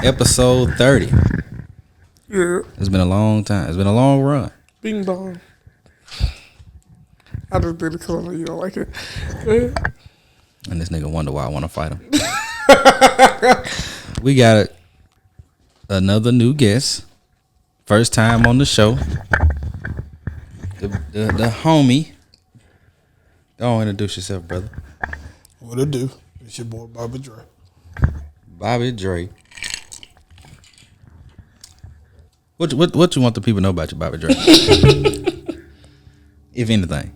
Episode 30. Yeah. It's been a long time. It's been a long run. Bing bong. I just did it because I know you don't like it. And this nigga wonder why I want to fight him. We got another new guest. First time on the show. The homie. Go on, introduce yourself, brother. What it do? It's your boy Bobby Dre. Bobby Dre. What you want the people to know about you, Bobby Dre? If anything.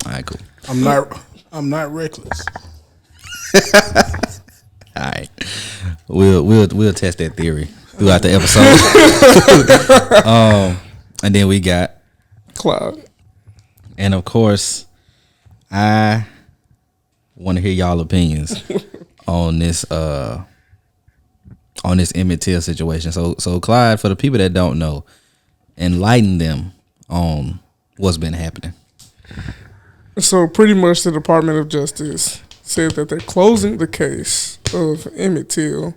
All right, cool. I'm not reckless. All right. We'll test that theory throughout the episode. And then we got Cloud. And of course, I want to hear y'all opinions on this Emmett Till situation. So Clyde, for the people that don't know, enlighten them on what's been happening. So pretty much the Department of Justice said that they're closing the case of Emmett Till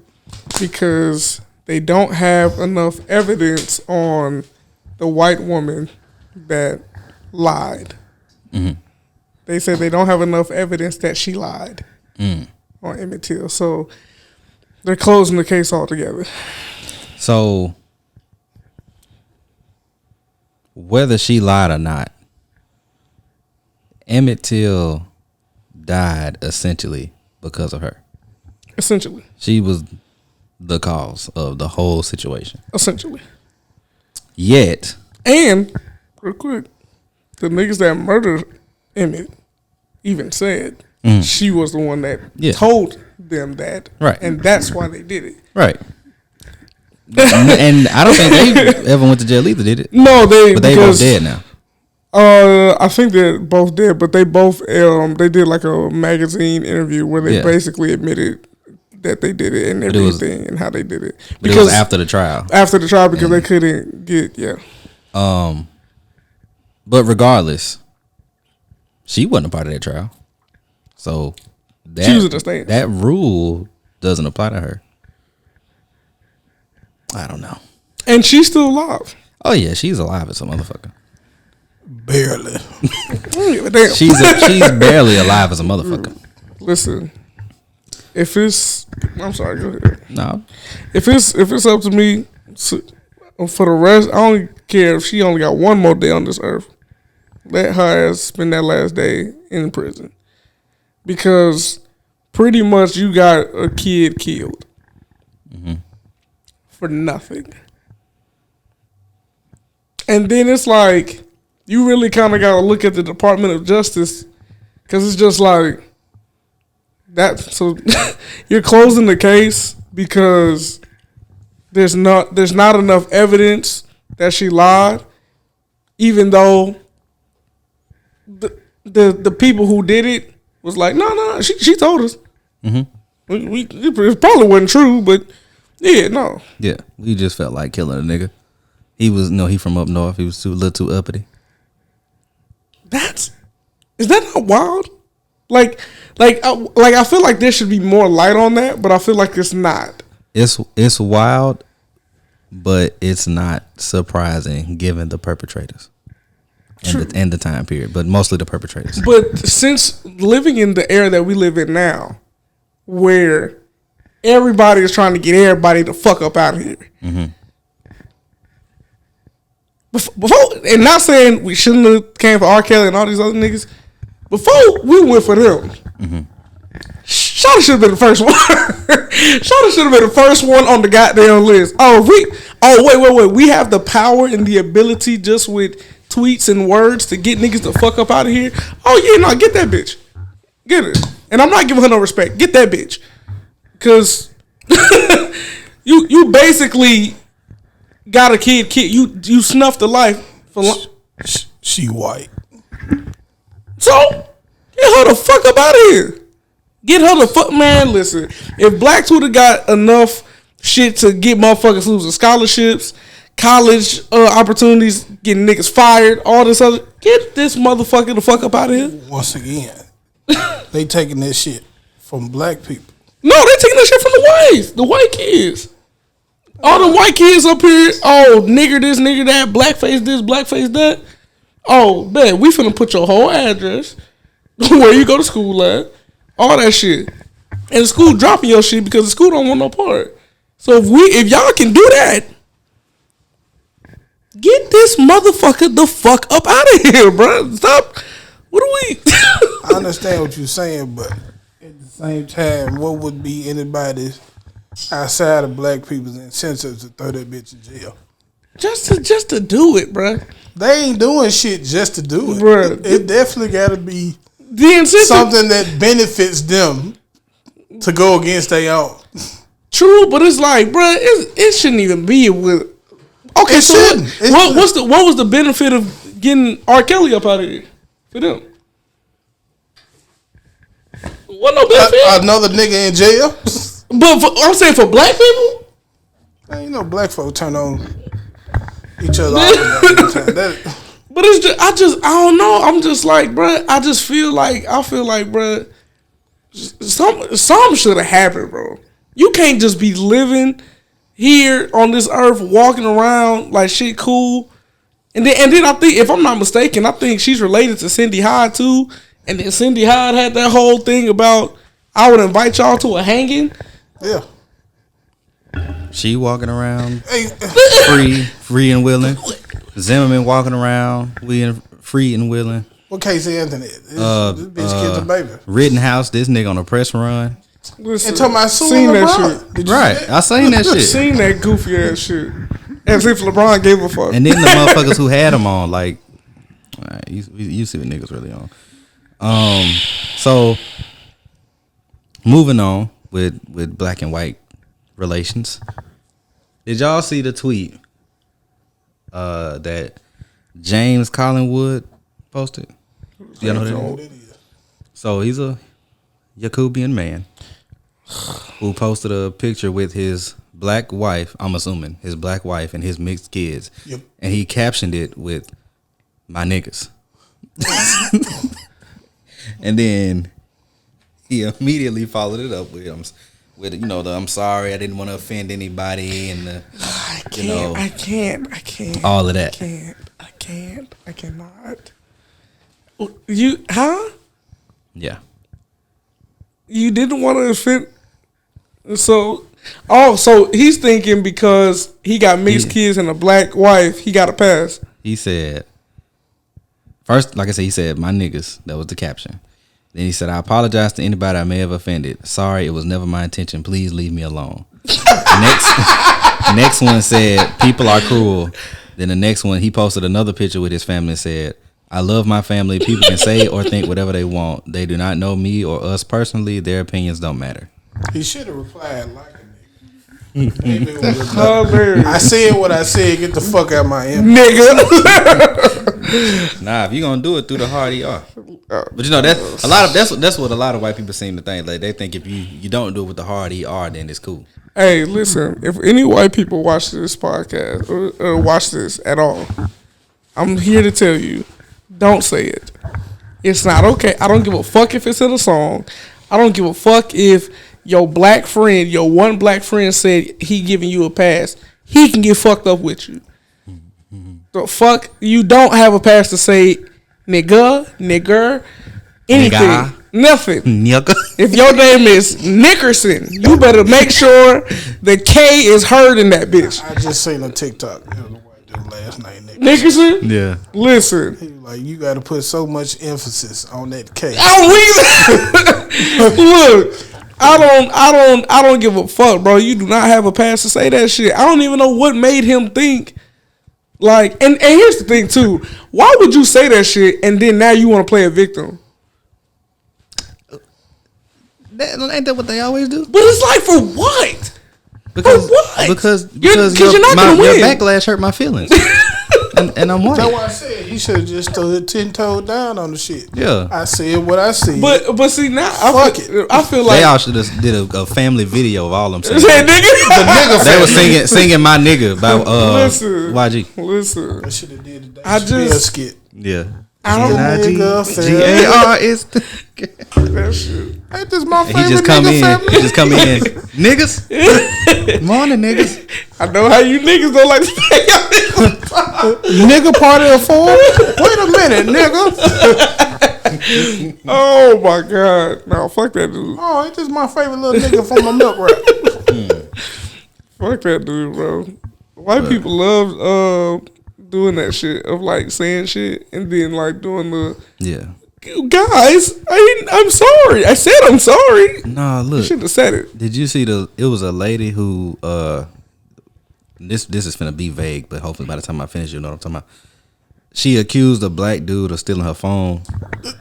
because they don't have enough evidence on the white woman that lied. Mm-hmm. They said they don't have enough evidence that she lied on Emmett Till. So they're closing the case altogether. So whether she lied or not, Emmett Till died essentially because of her. Essentially. She was the cause of the whole situation. Essentially. Yet. And, real quick, the niggas that murdered Emmett even said she was the one that told them that. Right. And that's why they did it. Right. And I don't think they ever went to jail either, did it? No, but they both dead now. I think they're both dead, but they both they did like a magazine interview where they basically admitted that they did it and everything and how they did it. Because it was after the trial. After the trial because they couldn't get But regardless, she wasn't a part of that trial. So she was in the stand. That rule doesn't apply to her. I don't know. And she's still alive. Oh yeah, she's alive as a motherfucker. Barely. Damn. She's barely alive as a motherfucker. Listen, I'm sorry, go ahead. No. If it's up to me, for the rest, I don't care if she only got one more day on this earth. Let her ass spend that last day in prison. Because pretty much you got a kid killed. For nothing. And then it's like, you really kind of got to look at the Department of Justice because it's just like that. So you're closing the case because there's not enough evidence that she lied, even though the people who did it was like, no, she told us. It probably wasn't true, but yeah, no. Yeah, we just felt like killing a nigga. He was he from up north. He was a little too uppity. Is that not wild? Like I feel like there should be more light on that, but I feel like it's not. It's wild, but it's not surprising given the perpetrators and the time period, but mostly the perpetrators. But since living in the era that we live in now, where everybody is trying to get everybody the fuck up out of here. Before, and not saying we shouldn't have came for R. Kelly and all these other niggas. Before we went for them, Shawty should have been the first one. Shawty should have been the first one on the goddamn list. Wait. We have the power and the ability just with tweets and words to get niggas the fuck up out of here. Oh yeah, no, get that bitch. Get it. And I'm not giving her no respect. Get that bitch. Cause you basically got a kid. You snuffed the life for She white. So get her the fuck up out of here. Get her the fuck, man. Listen, if blacks would have got enough shit to get motherfuckers losing scholarships, college opportunities, getting niggas fired, all this other, get this motherfucker the fuck up out of here. Once again, they taking that shit from black people. No, they taking that shit from the white kids. All the white kids up here, oh, nigger this, nigger that, blackface this, blackface that. Oh, bet, we finna put your whole address, where you go to school at, all that shit. And the school dropping your shit because the school don't want no part. So if y'all can do that, get this motherfucker the fuck up out of here, bro. Stop. What are we? I understand what you're saying, but at the same time, what would be anybody's outside of black people's incentive to throw that bitch in jail? Just to do it, bro. They ain't doing shit just to do it. Bruh. It definitely got to be The incentive, something that benefits them to go against their own. true, but it's like, bro, it shouldn't even be with. Okay, It so shouldn't. what was the benefit of getting R. Kelly up out of here for them? What no benefit? Another nigga in jail? But I'm saying for black people. Man, you know black folk turn on each other all the time. But it's just, I don't know. I'm just like, bro. I feel like, bro. Something should have happened, bro. You can't just be living here on this earth, walking around like shit cool. And then I think, if I'm not mistaken, I think she's related to Cindy Hyde too. And then Cindy Hyde had that whole thing about, I would invite y'all to a hanging. Yeah. She walking around free and willing. Zimmerman walking around free and willing. What Casey Anthony? This bitch killed a baby. Rittenhouse, this nigga on a press run. Listen, And talking about seen suing that LeBron. shit. Did you Right, see that? I seen that shit. Seen that goofy ass shit. As if LeBron gave a fuck. And then the motherfuckers who had him on, like, you see what niggas really on. So moving on with black and white relations. Did y'all see the tweet that James Collingwood posted? Y'all know who that is? So he's a Yakubian man who posted a picture with his black wife, I'm assuming, his black wife and his mixed kids. Yep. And he captioned it with, "My niggas." And then he immediately followed it up with the "I'm sorry, I didn't want to offend anybody," and the I can't. all of that. I cannot. You, huh? Yeah. You didn't want to offend. So he's thinking because he got mixed kids and a black wife, he got a pass. He said, first, like I said, he said, "My niggas." That was the caption. Then he said, "I apologize to anybody I may have offended. Sorry, it was never my intention. Please leave me alone." Next one said, "People are cruel." Then the next one, he posted another picture with his family and said, "I love my family. People can say or think whatever they want. They do not know me or us personally. Their opinions don't matter." He should have replied like a nigga. I said what I said. Get the fuck out of my inbox. Nigga. Nah, if you gonna do it through the hard ER. But you know that's what a lot of white people seem to think. Like they think if you don't do it with the hard ER, then it's cool. Hey, listen, if any white people watch this podcast or watch this at all, I'm here to tell you, don't say it. It's not okay. I don't give a fuck if it's in a song. I don't give a fuck if your black friend, your one black friend said he giving you a pass. He can get fucked up with you. The fuck, you don't have a pass to say nigger, anything. Nigga. Nothing. Nigga. If your name is Nickerson, you better make sure the K is heard in that bitch. I just seen a TikTok. It was a white dude last night. Nickerson? Yeah. Listen. He was like, you got to put so much emphasis on that K. Look, I don't give a fuck, bro. You do not have a pass to say that shit. I don't even know what made him think. Like, and here's the thing too. Why would you say that shit and then now you want to play a victim? Ain't that what they always do? But it's like, for what? Because for what? Because you're not gonna win. Your backlash hurt my feelings. and I'm white. That's why I said he should have just stood 10 toes down on the shit. Yeah. I said what I said. But see now, I feel like They all should have did a family video of all them saying. Say, nigga. They were singing "My Nigga" by Listen. YG. Listen. I should have did the I Dave just- Chappelle skit. Yeah. I don't Nigga, GAR is that shit. Ain't this my And favorite he just come nigga in. family? He just come in. Niggas. Morning, niggas. I know how you niggas don't like to stay up. Nigga party of four? Wait a minute, nigga. Oh my god. No, fuck that dude. Oh, ain't this my favorite little nigga from my milk rap? Fuck that dude, bro. White people love doing that shit of like saying shit and then like doing the Yeah. guys. I'm sorry. I said I'm sorry. Nah, You look. shouldn't have said it. Did you see it was a lady who this is finna be vague, but hopefully by the time I finish you know what I'm talking about. She accused a black dude of stealing her phone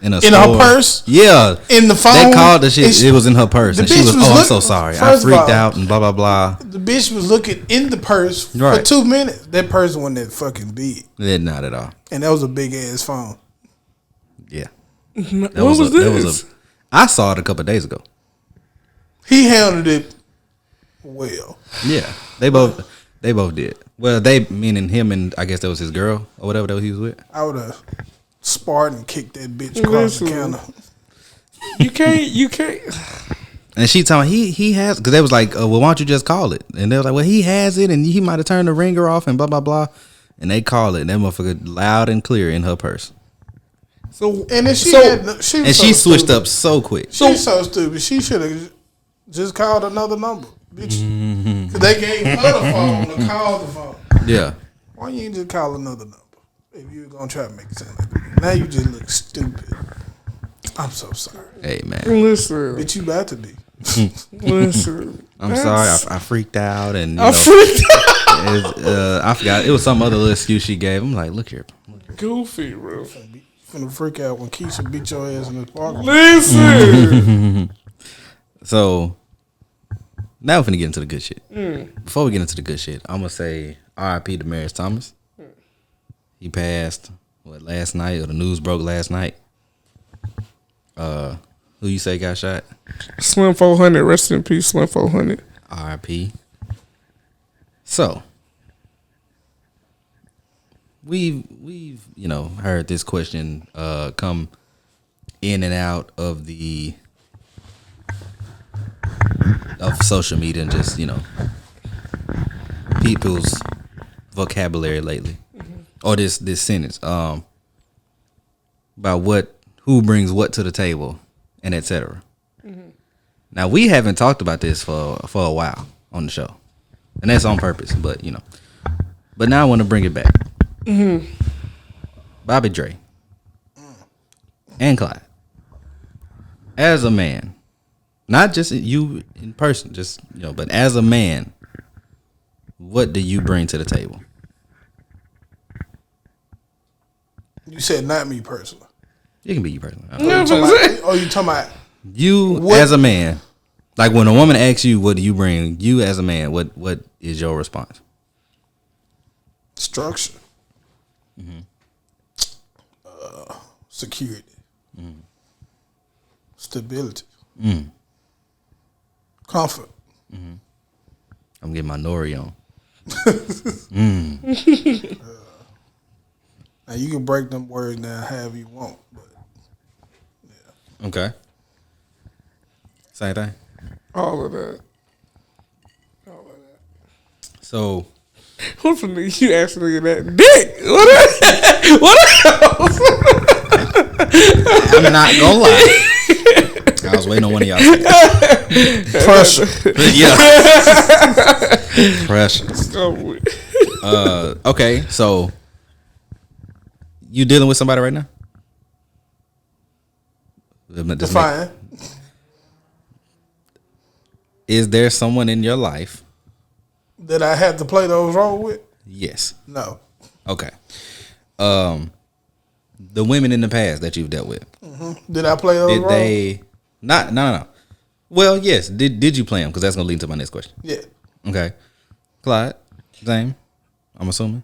in a store. her purse? Yeah. In the phone? They called the shit. It was in her purse. The And she bitch was, was I'm look- so sorry. I first of freaked all- out and blah, blah, blah. The bitch was looking in the purse for Right. 2 minutes. That purse wasn't that fucking big. Yeah, not at all. And that was a big ass phone. Yeah. What was this? I saw it a couple of days ago. He handled it well. Yeah. They both did. Well, they meaning him and I guess that was his girl or whatever that he was with. I would have sparred and kicked that bitch across the Listen. counter. You can't. And she told me he has, because they was like, well, why don't you just call it? And they was like, well, he has it, and he might have turned the ringer off, and blah blah blah. And they call it, and that motherfucker loud and clear in her purse, So And then she was and so she switched stupid. up so quick. She's so stupid. She should have just called another number, bitch. Cause they gave her the phone to call the phone. Yeah, Why you ain't just call another number if you were gonna try to make it sound like that? Now you just look stupid. I'm so sorry, hey man, listen, bitch. You about to be. listen. I'm sorry, I freaked out, and you I know, freaked out. I forgot it was some other little excuse she gave. I'm like, look here, Goofy, bro. Finna freak out when Keisha beat your ass in this park. Listen. So now we're finna get into the good shit. Before we get into the good shit, I'm gonna say R.I.P. Demaryius Thomas. He passed last night, or the news broke last night. Who you say got shot? Slim 400. Rest in peace, Slim 400. R.I.P. So we've heard this question come in and out of social media and just people's vocabulary lately, or this sentence about who brings what to the table and etc. Now we haven't talked about this for a while on the show, and that's on purpose. But but now I want to bring it back. Bobby Dre and Clyde, as a man, not just you in person, just but as a man, what do you bring to the table? You said not me personally. It can be you personally. Oh, you talking about You What? as a man, like when a woman asks you, "What do you bring?" You as a man, what is your response? structure, security, stability, comfort. I'm getting my nori on. Now you can break them words down however you want, but Okay. Same thing. All of that. So What for me? You actually that dick? What else? I'm not gonna lie. I was waiting on one of y'all. To pressure. yeah. Pressure. Okay, so you dealing with somebody right now? Define. Is there someone in your life? That I had to play those roles with? Yes. No. Okay. The women in the past that you've dealt with, Did I play those did roles? they not? No. Well, yes. Did you play them? Because that's gonna lead into my next question. Yeah. Okay. Clyde, same. I'm assuming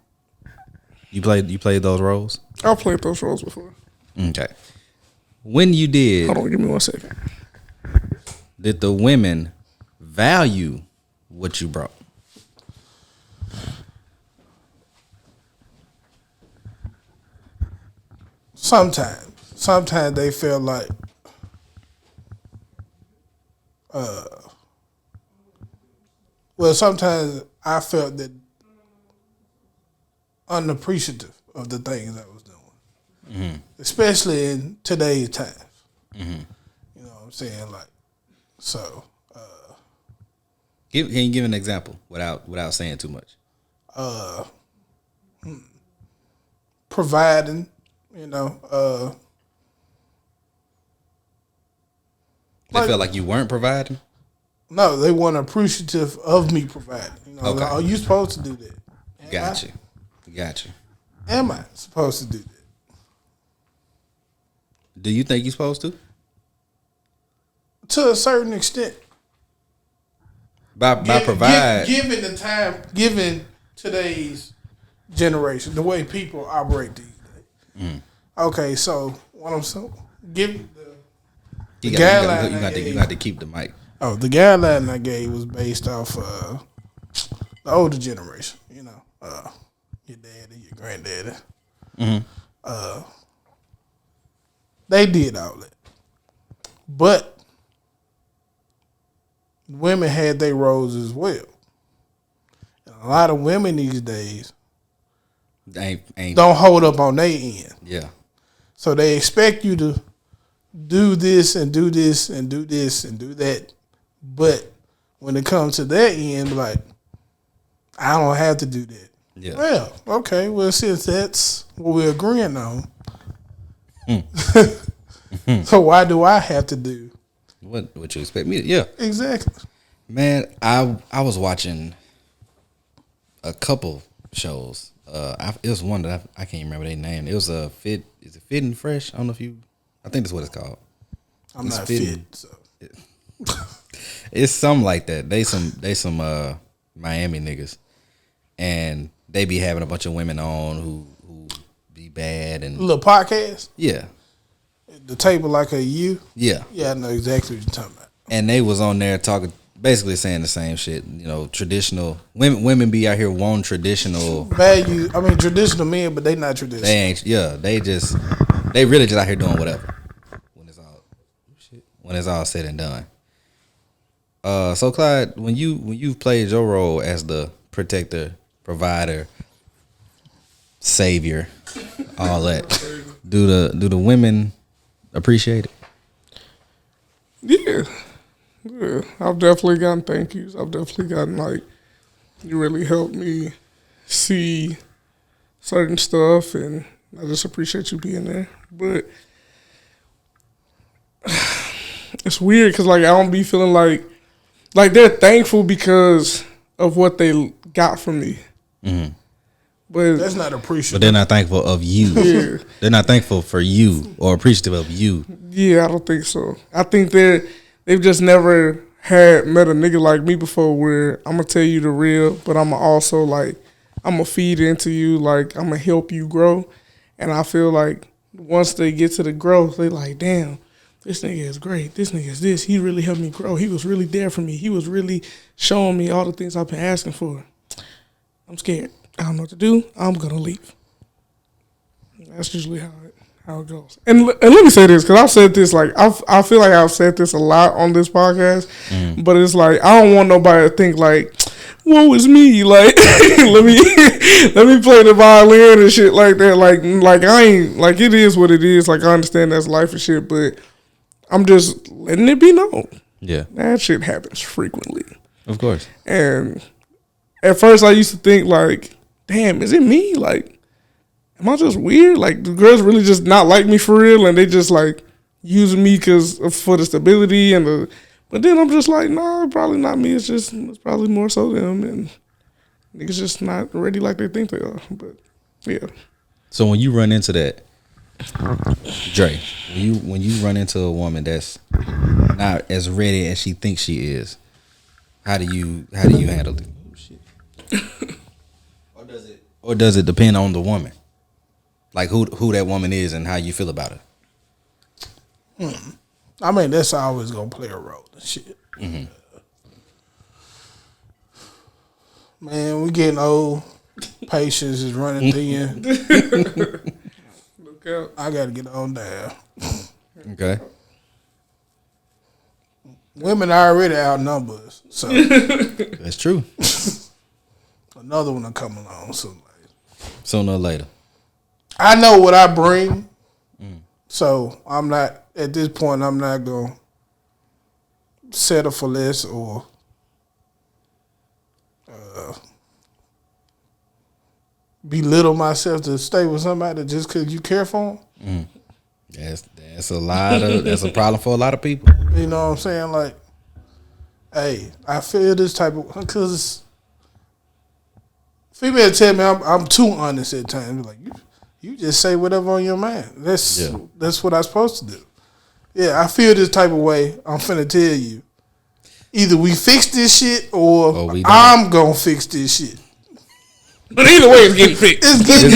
you played those roles. I've played those roles before. Okay. When you did, Hold on, give me 1 second. did the women value what you brought? Sometimes they feel like But sometimes I felt that unappreciative of the things I was doing, especially in today's times. You know what I'm saying? Like, so. Can you give an example without saying too much? Providing, you know. They felt like you weren't providing? No, they weren't appreciative of me providing. You know, Okay. like, oh, you supposed to do that. Got you. Am I supposed to do that? Do you think you're supposed to? To a certain extent. By provide. Given the time, given today's generation, the way people operate these days. Okay, so what I'm saying, You got to keep the mic. Oh, the guideline I gave was based off the older generation. You know, your daddy, your granddaddy. They did all that, but women had their roles as well. And a lot of women these days Ain't don't hold up on their end. Yeah. So they expect you to do this and do this and do this and do that. But when it comes to their end, like, I don't have to do that. Yeah. Well, okay. Well, since that's what we're agreeing on, so why do I have to do what you expect me to? Yeah. exactly? Man, I was watching a couple shows. It was one that I can't remember their name. It was Fit. Is it Fit and Fresh? I don't know if you. I think that's what it's called. I'm It's not fitting. fit. So. It's something like that. They some Miami niggas, and they be having a bunch of women on who be bad and Little podcast, yeah, the table like a U. yeah. Yeah, I know exactly what you're talking about. And they was on there talking, basically saying the same shit. You know, traditional women be out here wanting traditional Value. I mean, traditional men, but they not traditional. They ain't. Yeah, they really just out here doing whatever. When it's all said and done. So Clyde, when you've played your role as the protector, provider, savior, all that, do the women appreciate it? Yeah, I've definitely gotten thank yous. I've definitely gotten like, you really helped me see certain stuff, and I just appreciate you being there. But it's weird because like I don't be feeling like they're thankful because of what they got from me. Mm-hmm. But That's not appreciative. But they're not thankful of you. Yeah. They're not thankful for you or appreciative of you. Yeah, I don't think so. I think they've just never met a nigga like me before where I'm gonna tell you the real, but I'm also like, I'm gonna feed into you, like I'm gonna help you grow. And I feel like once they get to the growth, they like, damn, this nigga is great. This nigga is this. He really helped me grow. He was really there for me. He was really showing me all the things I've been asking for. I'm scared. I don't know what to do. I'm gonna leave. That's usually how it goes. And let me say this, because I've said this, like I feel like I've said this a lot on this podcast, but it's like I don't want nobody to think like, woe is me, like let me play the violin and shit like that. Like I ain't, like, it is what it is. Like I understand that's life and shit, but I'm just letting it be known. Yeah. That shit happens frequently. Of course. And at first I used to think like, damn, is it me? Like, am I just weird? Like, the girls really just not like me for real, and they just like using me for the stability and the. But then I'm just like, nah, probably not me. It's probably more so them, and niggas just not ready like they think they are. But yeah. So when you run into that, Dre, when you run into a woman that's not as ready as she thinks she is, how do you handle it? Or does it depend on the woman? Like who that woman is and how you feel about her? I mean, that's always gonna play a role and shit. Mm-hmm. Man, we getting old. Patience is running thin. Look out. I gotta get on down. Okay. Women already outnumber us, so That's true. another one will come along Sooner or later. I know what I bring, so I'm not at this point. I'm not gonna settle for less or belittle myself to stay with somebody just because you care for them. That's a problem for a lot of people. You know what I'm saying? Like, hey, I feel this type of because female tell me I'm too honest at times. Like you just say whatever on your mind. That's what I'm supposed to do. Yeah, I feel this type of way. I'm finna tell you. Either we fix this shit or I'm gonna fix this shit. But either way, it's getting fixed. It's getting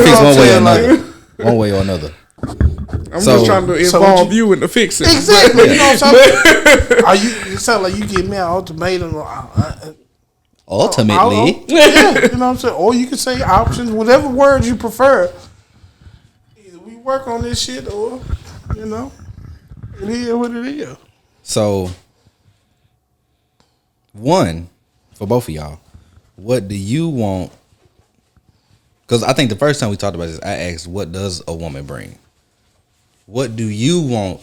fixed one way or another. One way or another. I'm just trying to involve you in the fixing. Exactly. You know what I'm saying? It sounds like you give me an ultimatum. Ultimately. Yeah, you know what I'm saying? Or you can say options, whatever words you prefer. Either we work on this shit or, it is what it is. So, one, for both of y'all, what do you want? Because I think the first time we talked about this, I asked, what does a woman bring? What do you want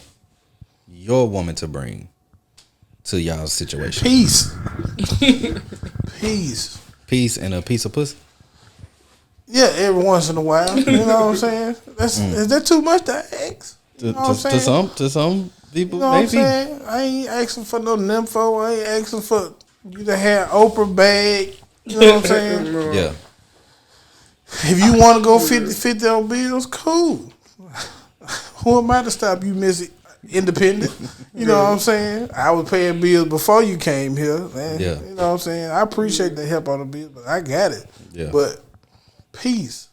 your woman to bring to y'all's situation? Peace. Peace and a piece of pussy? Yeah, every once in a while. You know what I'm saying? Is that too much to ask? You know what I'm saying? To some people, you know what I'm saying? I ain't asking for no nympho. I ain't asking for you to have Oprah bag. You know what I'm saying? Yeah. If you want to go 50 on bills, cool. Who am I to stop you, Miss Independent? You know what I'm saying? I was paying bills before you came here, man. Yeah. You know what I'm saying? I appreciate the help on the bills, but I got it. Yeah. But a peace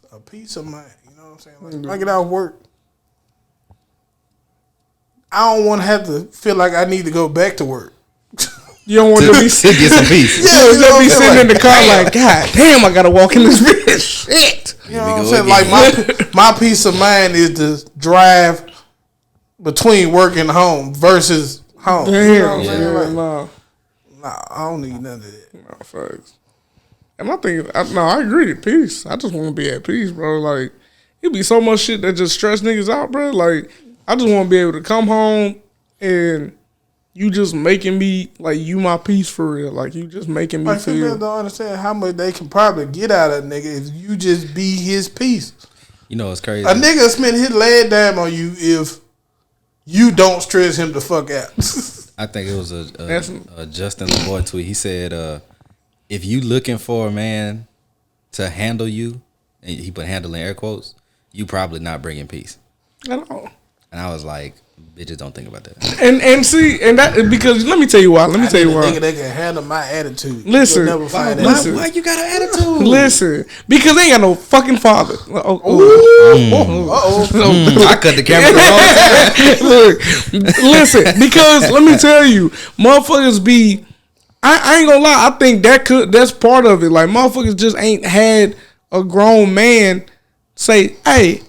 of mind. You know what I'm saying? Like, when I get out of work, I don't want to have to feel like I need to go back to work. You don't want to be get some peace. Yeah, you don't be sitting in the car like, God damn, I gotta walk in this bitch. Shit. You know what I'm saying? Like my peace of mind is to drive between work and home versus home. Damn, you know what I'm saying? Like, nah, I don't need none of that. nah, facts. And my thing is, I agree. Peace. I just want to be at peace, bro. Like, it be so much shit that just stress niggas out, bro. Like, I just want to be able to come home and you just making me, like, you my peace for real. Like, you just making me Like, feel. females don't understand how much they can probably get out of a nigga if you just be his peace. You know, it's crazy. A nigga spend his last dime on you if you don't stress him the fuck out. I think it was a Justin LeBoy tweet. He said, if you looking for a man to handle you, and he put handle in air quotes, you probably not bringing peace. At all. And I was like, bitches don't think about that. And see, and that, because let me tell you why. Let me tell you why. Nigga that can handle my attitude. Listen. You'll never find Listen. Why you got an attitude? Listen, because they ain't got no fucking father. I cut the camera the wrong time. Look, listen, because let me tell you, motherfuckers be. I ain't gonna lie. I think that's part of it. Like, motherfuckers just ain't had a grown man say, "Hey,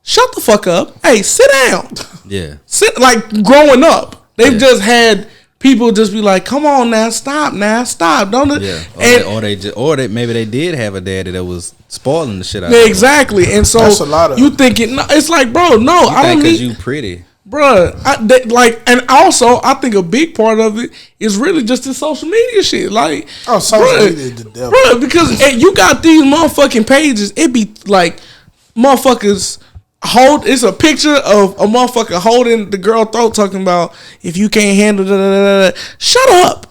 shut the fuck up. Hey, sit down." Yeah. Like, growing up, they've just had people just be like, "Come on now, stop, don't it?" Yeah. Or they maybe they did have a daddy that was spoiling the shit out of them. Exactly. And so that's a lot of you thinking, no, it's like, bro, no, I don't need. Because you pretty. Bruh, and also I think a big part of it is really just the social media shit. Like, social media is the devil. Bruh, because you got these motherfucking pages, it be like motherfuckers it's a picture of a motherfucker holding the girl throat talking about, if you can't handle shut up.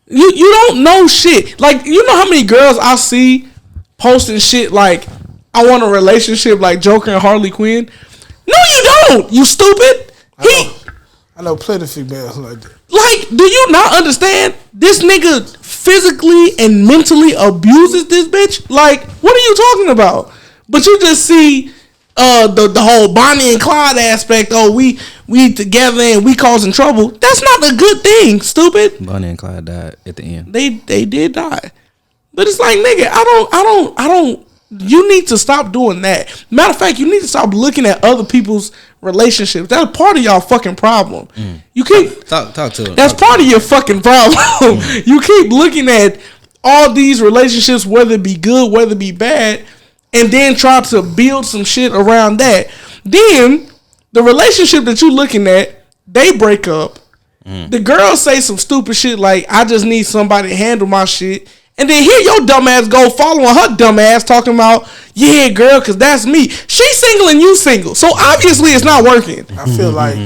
You don't know shit. Like, you know how many girls I see posting shit like, I want a relationship like Joker and Harley Quinn? No, you don't, you stupid. I know plenty of females like that. Like, do you not understand? This nigga physically and mentally abuses this bitch. Like, what are you talking about? But you just see the whole Bonnie and Clyde aspect. Oh, we together and we causing trouble. That's not a good thing, stupid. Bonnie and Clyde died at the end. They did die. But it's like, nigga, I don't You need to stop doing that. Matter of fact, you need to stop looking at other people's relationships. That's part of y'all fucking problem. You keep talk to him. That's part of your fucking problem. You keep looking at all these relationships, whether it be good, whether it be bad, and then try to build some shit around that. Then the relationship that you looking at, they break up. The girl say some stupid shit like, I just need somebody to handle my shit. And then here your dumb ass go following her dumb ass talking about, yeah, girl, because that's me. She's single and you single. So obviously it's not working. I feel like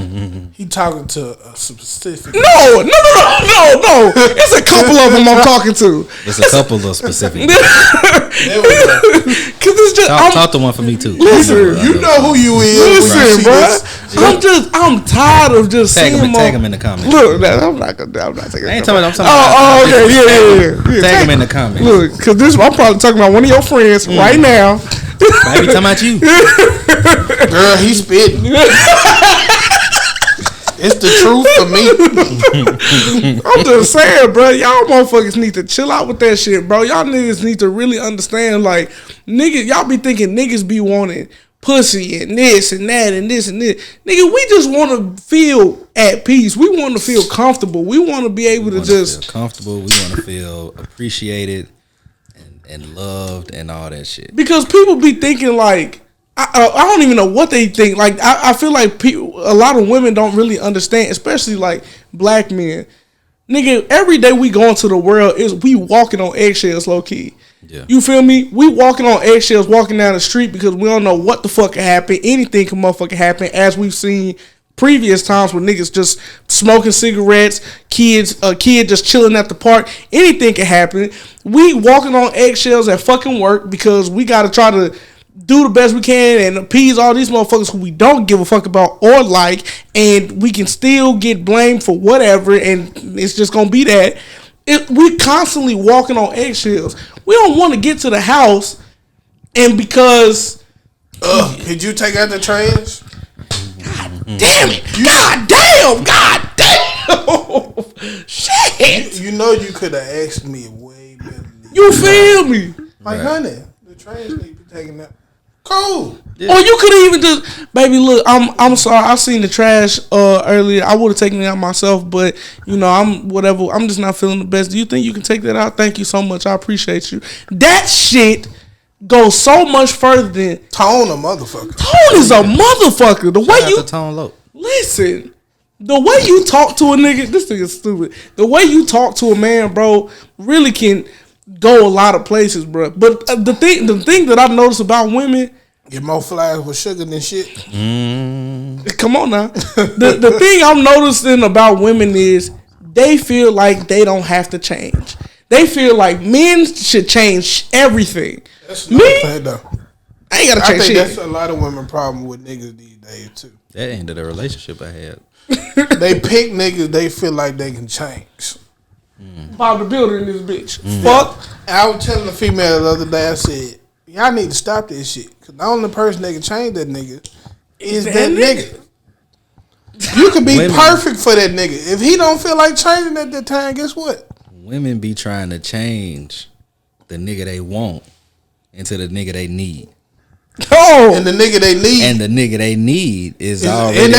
he talking to a specific. No. It's a couple of them I'm talking to. It's a couple of specific. Cause it's just talk to one for me too. Listen, you know who you is. Listen, bro. I'm tired of just tag seeing him in the comments. Look, I'm not taking. I ain't talking about. Oh, okay, yeah. Tag him in the comments. Look, cause I'm probably talking about one of your friends right now. Might be talking about you. Girl, he spitting. It's the truth for me. I'm just saying, bro. Y'all motherfuckers need to chill out with that shit, bro. Y'all niggas need to really understand, like, niggas, y'all be thinking niggas be wanting pussy and this and that and this and this. Nigga, we just want to feel at peace. We want to feel comfortable. We want to be able to just feel comfortable. We want to feel appreciated and loved and all that shit. Because people be thinking like, I don't even know what they think. Like, I feel like a lot of women don't really understand, especially like black men. Nigga, every day we go into the world is we walking on eggshells, low key. Yeah. You feel me? We walking on eggshells, walking down the street because we don't know what the fuck can happen. Anything can motherfucking happen, as we've seen previous times when niggas just smoking cigarettes, a kid just chilling at the park. Anything can happen. We walking on eggshells at fucking work because we got to try to do the best we can and appease all these motherfuckers who we don't give a fuck about or like, and we can still get blamed for whatever, and it's just gonna be that. We constantly walking on eggshells. We don't want to get to the house, and because did you take out the trash? God damn it! God damn! Shit! You know you could have asked me way better. You feel me? Like, honey, the trash need to be taken out. Cool. Yeah. Or you could have even just, baby, look, I'm sorry, I seen the trash earlier. I would have taken it out myself, but you know, I'm just not feeling the best. Do you think you can take that out? Thank you so much. I appreciate you. That shit goes so much further than tone a motherfucker. Tone is a motherfucker. The way you tone low. Listen, the way you talk to a nigga, this nigga is stupid. The way you talk to a man, bro, really can go a lot of places, bro. But the thing that I've noticed about women, get more flies with sugar than shit. Come on now. The thing I'm noticing about women is they feel like they don't have to change. They feel like men should change everything. That's not thing, though. I ain't gotta change shit. That's a lot of women problem with niggas these days too. That ended a relationship I had. They pick niggas they feel like they can change. Bob the Builder in this bitch. Fuck. I was telling the female the other day, I said, y'all need to stop this shit. Because the only person that can change that nigga is that nigga. You could be perfect for that nigga. If he don't feel like changing at that time, guess what? Women be trying to change the nigga they want into the nigga they need. Oh, and the nigga they need is already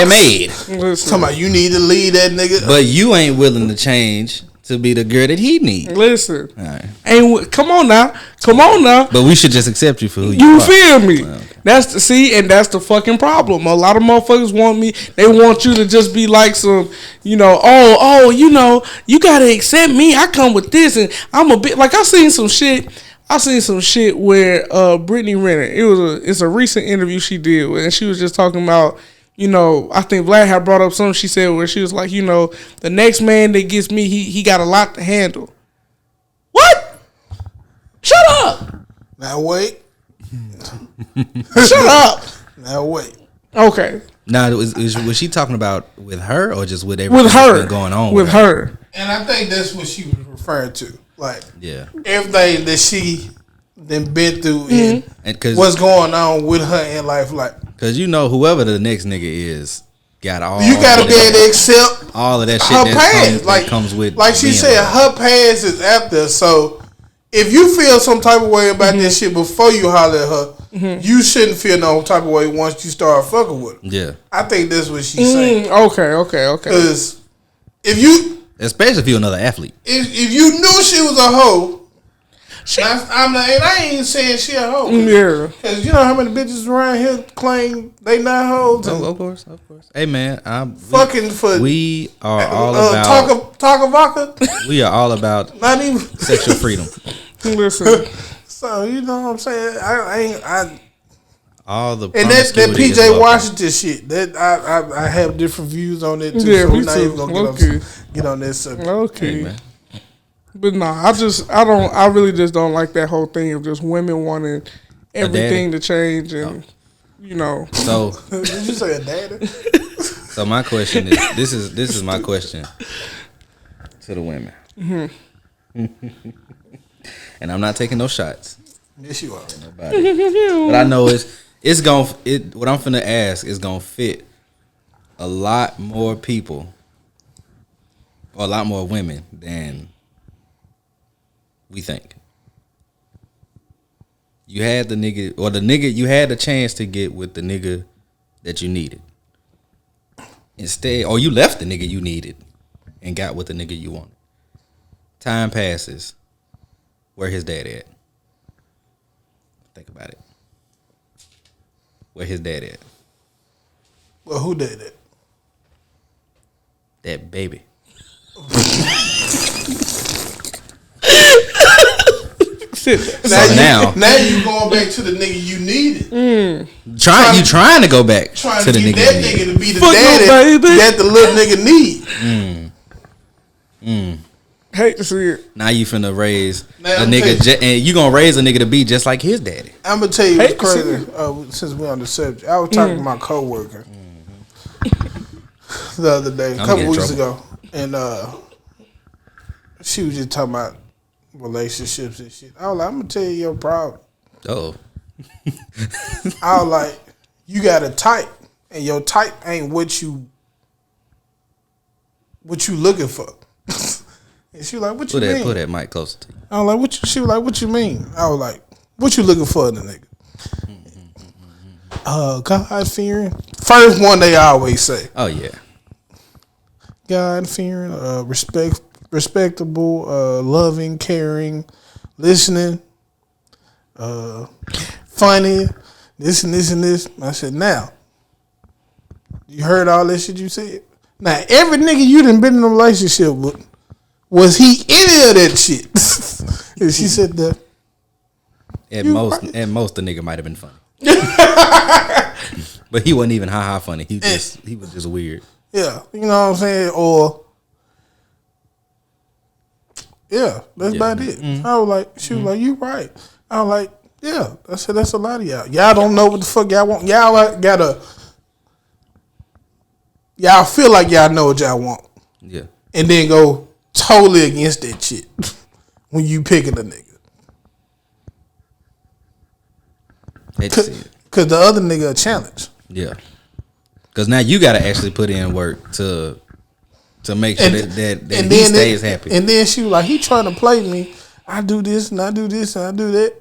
made. Talking about you need to lead that nigga, but you ain't willing to change to be the girl that he needs. Listen, right. Come on now. But we should just accept you for who you are. Feel me? Okay. That's the fucking problem. A lot of motherfuckers want me. They want you to just be like some, you know, you know, you gotta accept me. I come with this, and I'm a bit like I seen some shit where Brittany Renner. It's a recent interview she did, and she was just talking about, you know, I think Vlad had brought up something she said where she was like, you know, the next man that gets me, he got a lot to handle. What? Shut up. Now wait. Shut up. Now wait. Okay. Now was she talking about with her or just with everything with her that's been going on with her? And I think that's what she was referring to. Like, yeah, everything that she then been through and what's going on with her in life, like, because you know whoever the next nigga is got all. You gotta be able to accept all of that shit her past. That comes with. Like she said, her past is after. So if you feel some type of way about this shit before you holler at her, you shouldn't feel no type of way once you start fucking with her. Yeah. I think that's what she's saying. Okay. Because if you, especially if you're another athlete, if you knew she was a hoe, I ain't saying she a hoe. Yeah. Because you know how many bitches around here claim they not hoes. of course. Hey man, we are all about Talkavaca. We are all about Not even sexual freedom. Listen. So you know what I'm saying? I all the and that PJ Washington shit. That I have different views on it too. Yeah, so we're not even gonna get on that subject. Okay. Hey, but no, I really just don't like that whole thing of just women wanting everything to change and you know. So did you say a daddy? So my question is, this is my question to the women. And I'm not taking no shots. Yes, you are. Nobody. But I know what I'm finna ask is gonna fit a lot more people or a lot more women than we think. You had you had the chance to get with the nigga that you needed. Instead, or you left the nigga you needed and got with the nigga you wanted. Time passes. Where his dad at? Think about it. Where his dad at? Well, who did it? That baby. Now you going back to the nigga you needed. Trying to go back trying to the get nigga. That nigga to be the daddy that the little nigga need. Hate to see it. Now you finna raise a nigga, and you gonna raise a nigga to be just like his daddy. I'm gonna tell you what's crazy. Since we're on the subject, I was talking to my coworker the other day, a couple weeks ago, and she was just talking about relationships and shit. I was like, I'm gonna tell you your problem. Oh. I was like, you got a type, and your type ain't what you looking for. And she was like, what you mean? Put that mic closer to you. I was like, she was like, what you mean? I was like, what you looking for in a nigga? God fearing. First one they always say. Oh yeah. God fearing, respectable, loving, caring, listening, funny, this and this and this. I said, now, you heard all that shit you said? Now, every nigga you done been in a relationship with, was he any of that shit? And she said that. At most, the nigga might have been funny. But he wasn't even ha funny. He was just weird. Yeah, you know what I'm saying? Or yeah, that's about it. Mm-hmm. I was like, she was like, you right. I was like, yeah. I said that's a lot of y'all. Y'all don't know what the fuck y'all want. Y'all feel like y'all know what y'all want. Yeah. And then go totally against that shit when you picking a nigga. Cause the other nigga a challenge. Yeah. Cause now you gotta actually put in work to make sure that he stays happy. And then she was like, he trying to play me. I do this and I do this and I do that.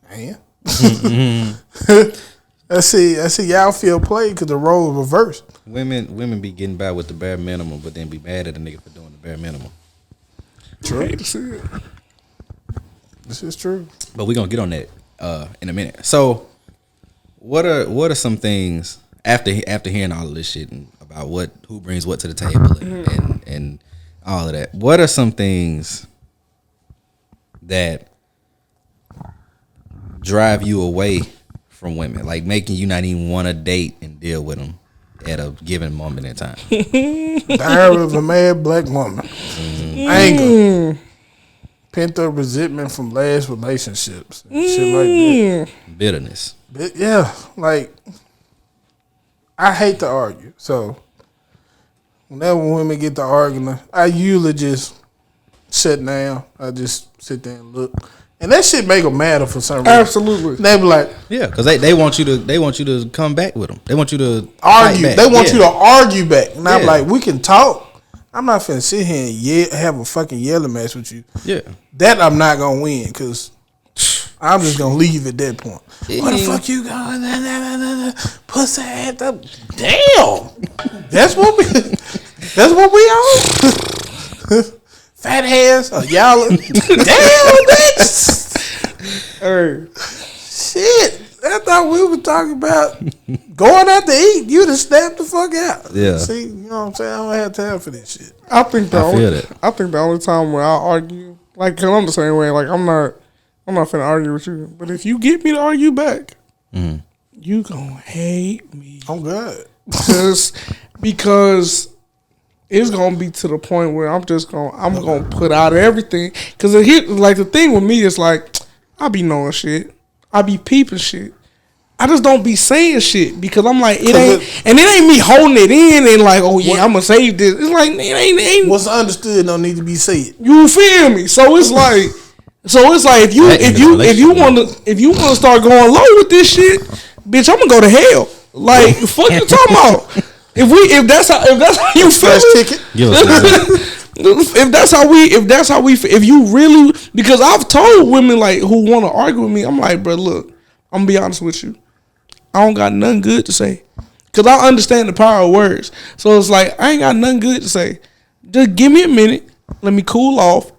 Man. Mm-hmm. I see y'all feel played because the role is reversed. Women be getting by with the bare minimum, but then be mad at a nigga for doing the bare minimum. True. This is true. But we're gonna get on that in a minute. So what are some things after hearing all of this shit and about who brings what to the table and all of that? What are some things that drive you away from women, like making you not even want to date and deal with them at a given moment in time? Diary of a mad black woman. Anger. Pent up resentment from last relationships. And shit like that. Bitterness. Yeah. Like, I hate to argue. So, whenever women get to arguing, I usually just sit down. I just sit there and look. And that shit make them matter for some reason. Absolutely. They be like, yeah, because they want you to come back with them. They want you to argue. They want you to argue back. And I'm like, we can talk, I'm not finna sit here and have a fucking yelling match with you. Yeah. That I'm not gonna win because I'm just gonna leave at that point. Where the fuck you going? Pussy ass up. Damn. That's what we on. Fat ass. Y'all. Damn, bitch. Shit. I thought we were talking about going out to eat. You just snapped the fuck out. Yeah. See, you know what I'm saying? I don't have time for this shit. I think the only time where I argue, like, cause I'm the same way. Like, I'm not finna argue with you. But if you get me to argue back, you gonna hate me. I'm good. Because it's gonna be to the point where I'm gonna put out everything. Cause like the thing with me is like, I be knowing shit. I be peeping shit. I just don't be saying shit because I'm like, it ain't me holding it in and like, oh yeah, I'm gonna save this. It's like, it ain't. What's understood don't need to be said. You feel me? So it's like if you wanna start going low with this shit, bitch, I'm gonna go to hell. Like, fuck you talking about? If that's how you feel, ticket. If you really, because I've told women like who want to argue with me, I'm like, bro, look, I'm gonna be honest with you, I don't got nothing good to say, cause I understand the power of words. So it's like I ain't got nothing good to say. Just give me a minute, let me cool off,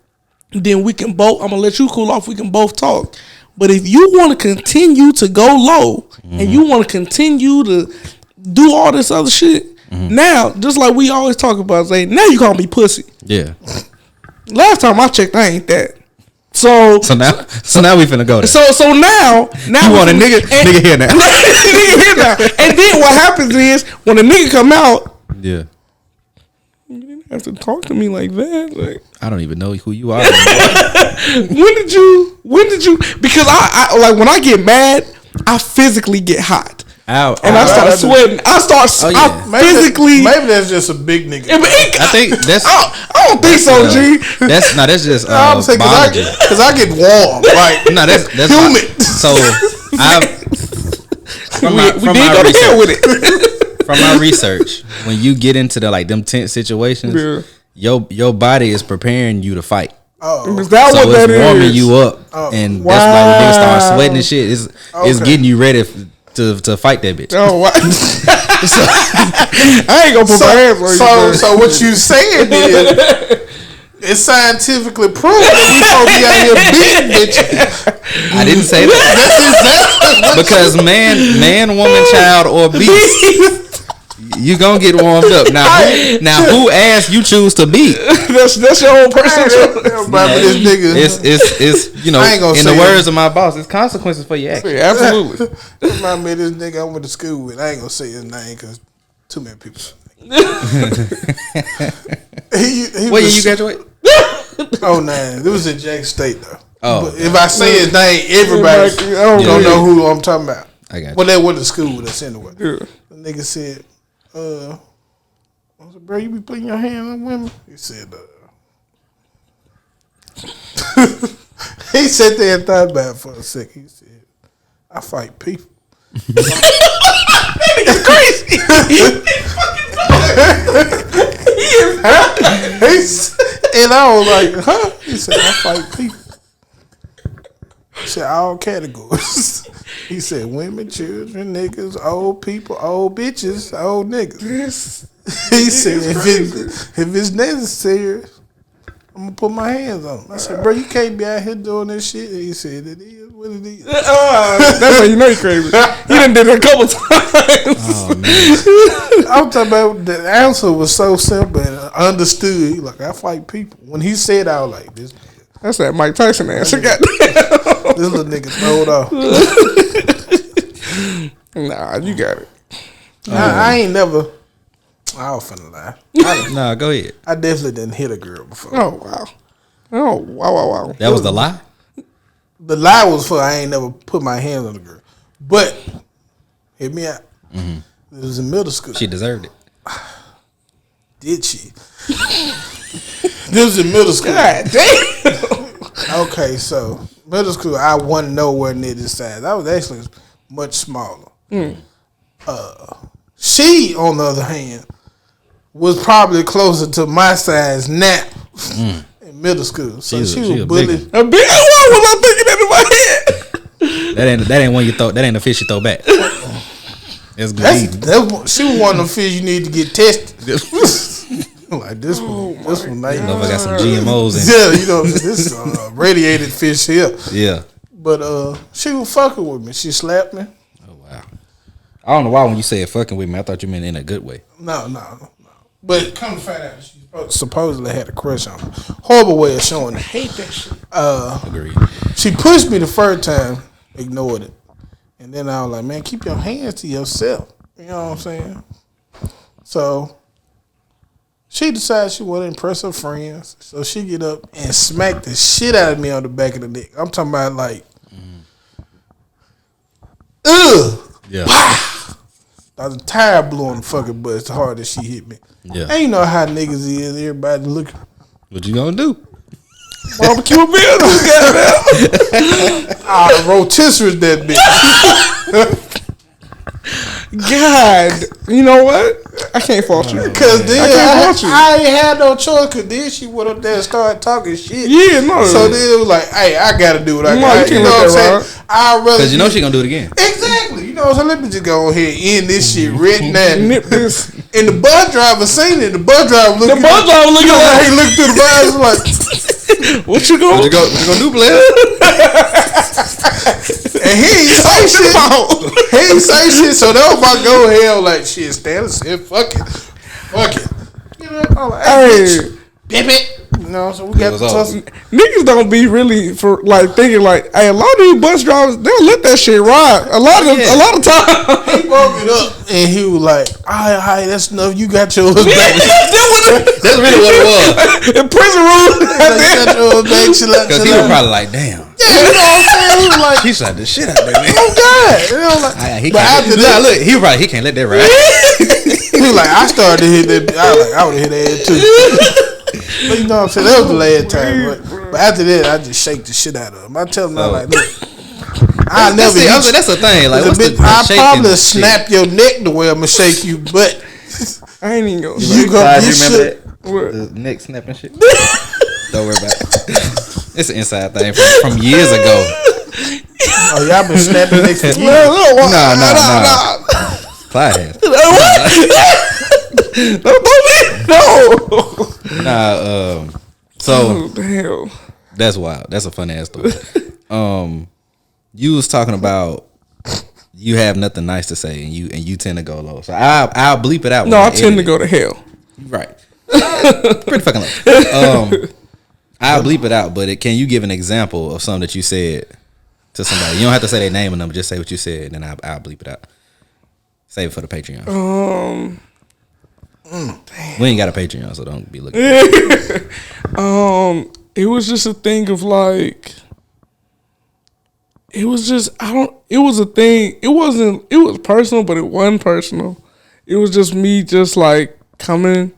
then we can both. I'm gonna let you cool off. We can both talk. But if you want to continue to go low and you want to continue to do all this other shit. Now, just like we always talk about, say, now you call me pussy. Yeah. Last time I checked, I ain't that. So now we finna go there. So now you want a nigga here now. Nigga here now. And then what happens is when a nigga come out, yeah, you didn't have to talk to me like that. Like, I don't even know who you are. When did you? Because I like when I get mad, I physically get hot. Ow, and I start sweating. Maybe that's just a big nigga. I think that's. I don't think so, G. That's just biology. Because I get warm. Like no, that's humid. From my research, when you get into them tense situations, your body is preparing you to fight. Is that so what it's warming you up, and that's why when niggas start sweating and shit. It's getting you ready to fight that bitch. Oh, what? I ain't gonna put my hands on you. So what you saying is it's scientifically proven that we supposed to be out here beating bitches. I didn't say that. Because man, woman, child, or beast, you gonna get warmed up. Now who ass you choose to beat? That's your own personal this nigga. It's in the words of my boss, it's consequences for your actions. Yeah, absolutely. Remind me of this nigga I went to school with. I ain't gonna say his name because too many people. Where you graduate? 09. It was in Jackson State though. Oh, but if I say his name, everybody gonna know who I'm talking about. I got you. Well, they went to school with us anyway. Yeah. The nigga said, I said, bro, you be putting your hand on women? He said, he sat there and thought about it for a second. He said, I fight people. It's crazy. And I was like, huh? He said, I fight people. He said, all categories. He said, women, children, niggas, old people, old bitches, old niggas. He said, if it's necessary, I'm going to put my hands on him. I said, bro, you can't be out here doing this shit. He said, it is what it is. That's why you know you're crazy. He done did it a couple times. Oh, man. I'm talking about the answer was so simple and understood. He like, I fight people. When he said, I was like, this nigga. That's that Mike Tyson answer. This little nigga throwed off. Nah, you got it. I ain't never. I was finna lie. Nah, go ahead. I definitely didn't hit a girl before. Oh, wow. Oh, wow. That was the lie? The lie was for I ain't never put my hands on a girl. But, hear me out. It was in middle school. She deserved it. Did she? This was in middle school. God damn. Okay, so middle school, I wasn't nowhere near this size. I was actually much smaller. She, on the other hand, was probably closer to my size now in middle school. So she was bullied. A big one was I thinking in my head. That ain't one you throw. That ain't the fish you throw back. That's good. She was one of the fish you need to get tested. Like this one, nice. I got some GMOs in. Yeah, you know this radiated fish here. Yeah, but she was fucking with me. She slapped me. Oh wow! I don't know why when you said fucking with me, I thought you meant in a good way. No. But come to find out, she supposedly had a crush on me. Horrible way of showing it. I hate that shit. Agreed. She pushed me the first time, ignored it, and then I was like, man, keep your hands to yourself. You know what I'm saying? So. She decided she wanted to impress her friends, so she get up and smack the shit out of me on the back of the neck. I'm talking about like, ugh, yeah. I was tired blowing the fucking butt. It's hard as she hit me. Yeah, and you know how niggas is. Everybody looking. What you gonna do? Barbecue meal, goddamn. I rotisserie that bitch. God, you know what? I can't fault you. Cause then I ain't had no choice. Cause then she went up there and started talking shit. Yeah, no. So then it was like, hey, I gotta do what I got. You know what I'm saying? I'd rather. Cause you know she gonna do it again. Exactly. You know, so let me just go ahead and end this shit right now. Nip this. And the bus driver seen it. The bus driver looking. He looked through the bus like, what you gonna do, player? And he ain't say shit. He ain't say shit. So that was my go ahead. Like shit, Stanley said, fuck it. You know, I'm like, hey, bitch. You know, so we got to tussle. Niggas don't be really for like thinking like, hey, a lot of these bus drivers they'll let that shit ride. A lot of time. He broke it up and he was like, all right, that's enough. You got yours back. That's really what it was. In prison room. You got yours back. Because he was probably like, damn. Yeah, you know what I'm saying? He was like, he shot the shit out of that man. Oh God. You know, like, but after that, look, he can't let that ride. He was like, I started to hit that. I would have hit that head too. But you know what I'm saying? That was the last time. But after that, I just shake the shit out of him. I tell him, I'm like, look, I'll never hit you. That's the thing. Like, I'll probably snap your neck the way I'm going to shake you, but I ain't even going to. You remember that? The neck snapping shit? Don't worry about it. It's an inside thing from years ago. Oh, y'all been snapping necks for years? No. Clyde has. No. So damn. That's wild. That's a fun ass story. You was talking about you have nothing nice to say and you tend to go low. So I'll bleep it out. No, I tend to go to hell. Right. Pretty fucking low. I'll bleep it out, but can you give an example of something that you said to somebody? You don't have to say their name or number, just say what you said, and then I'll bleep it out. Save it for the Patreon. We ain't got a Patreon, so don't be looking. It was just a thing of like, it was just it was a thing. It was personal, but it wasn't personal. It was just me, just like coming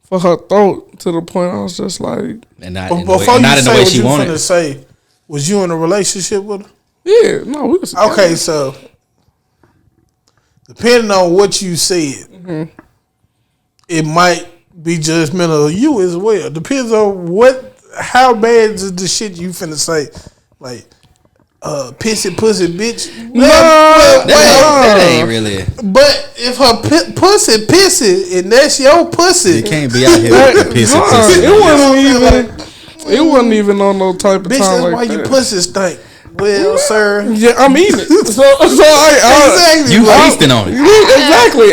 for her throat to the point I was just like, and not in the way she wanted. To say, was you in a relationship with her? Yeah, no, we was okay. So depending on what you said, it might be judgmental of you as well. Depends on how bad is the shit you finna say, like. Pissy pussy bitch. That ain't really. But if her pussy pissy and that's your pussy, you can't be out here with the pissy pussy. It wasn't even on no type of bitch, time that's like why that. your pussy stink. Well, sir. Yeah, I'm eating it. So exactly. You feasting on it. Exactly.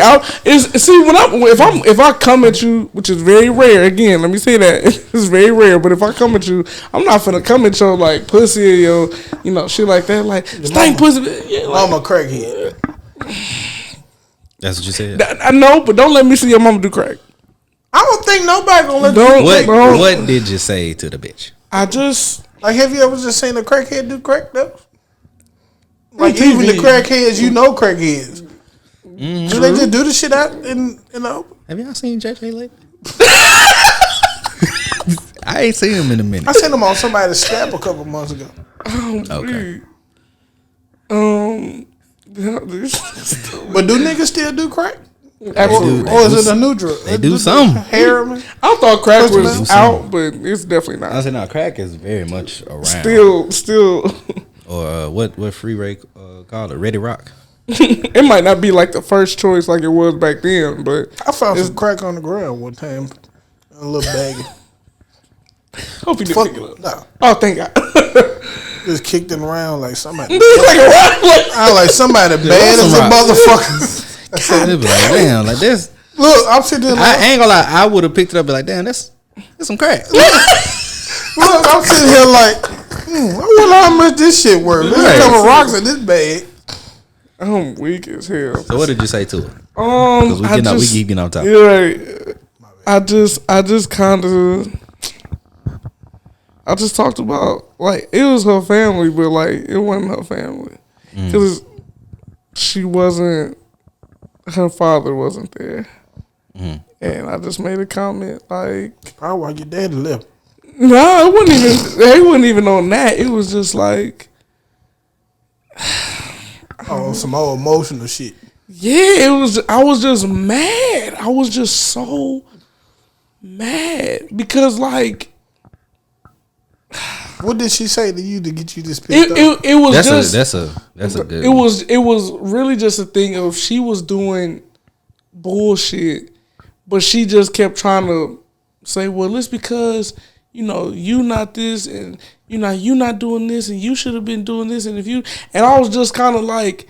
If I come at you, which is very rare. Again, let me say that it's very rare. But if I come at you, I'm not finna come at your like pussy or your, shit like that. Like stank pussy. Yeah, like, mama crackhead. That's what you said. I know, but don't let me see your mama do crack. I don't think nobody gonna let you. What did you say to the bitch? I just. Like, have you ever just seen a crackhead do crack though? Like, even the crackheads, crackheads. Do they just do the shit out in the open? Have y'all seen JJ lately? I ain't seen him in a minute. I seen him on somebody's scalp a couple months ago. Okay. But do niggas still do crack? Absolutely. Or is it a new drug? They do some. Heroin? I thought crack was Most out, but it's definitely not. I said no, crack is very much around. Still. Or what Free Ray called it? Ready Rock. It might not be like the first choice like it was back then, but I found some crack on the ground one time. A little bag. hope you didn't pick it up. No. Oh, thank God. Just kicked it around like somebody. like like somebody bad as a motherfucker. I said, They'd be like, damn, like this. look, I'm sitting there. I ain't gonna lie, I would have picked it up and be like, damn, that's some crack. Look, I'm sitting here like, I wonder how much this shit worth. There's a couple rocks in this bag. I'm weak as hell. So what did you say to her? Because we keep getting off topic. You're right. I just kind of. I just talked about like it was her family, but like it wasn't her family because she wasn't. Her father wasn't there, and I just made a comment like, Probably why your daddy left. "No, it wasn't even. They wasn't even on that. It was just like, Oh, some old emotional shit. yeah, it was. I was just mad. I was just so mad because like." What did she say to you to get you this pissed off? It was That's a good. It was really just a thing of she was doing bullshit, but she just kept trying to say, well, it's because you not this and you not doing this and you should have been doing this and I was just kind of like.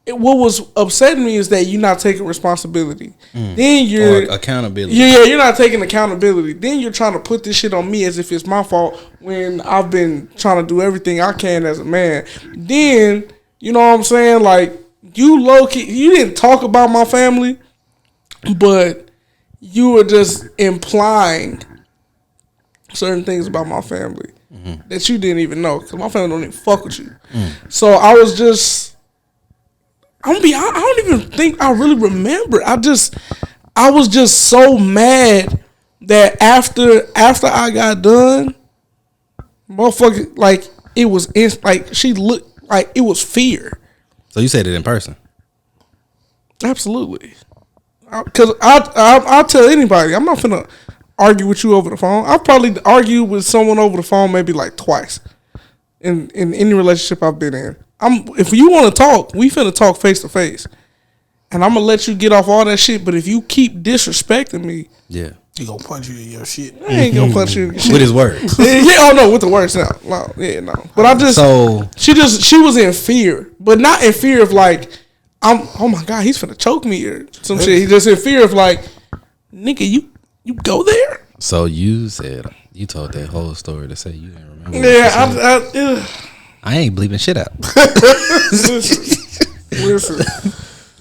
What was upsetting me is that you're not taking responsibility. Then you're accountability. Yeah, you're not taking accountability. Then you're trying to put this shit on me as if it's my fault when I've been trying to do everything I can as a man. Then, you know what I'm saying? Like, you low-key, you didn't talk about my family, but you were just implying certain things about my family that you didn't even know because my family don't even fuck with you. So I was just... I don't even think I really remember. I was just so mad that after I got done, motherfucker, like it was like she looked like it was fear. So you said it in person? Absolutely, because I'll tell anybody I'm not finna argue with you over the phone. I've probably argued with someone over the phone maybe like twice in any relationship I've been in. If you want to talk, we finna talk face to face, and I'm gonna let you get off all that shit. But if you keep disrespecting me, Yeah. He gonna punch you in your shit. I ain't gonna punch you in your shit. With his words. Oh no, with the words now. No, yeah, no. But I just she was in fear, but not in fear of like oh my God, he's finna choke me or some shit. He just in fear of like, nigga, you go there. So you told that whole story to say you didn't remember. Yeah, I ain't bleeping shit out.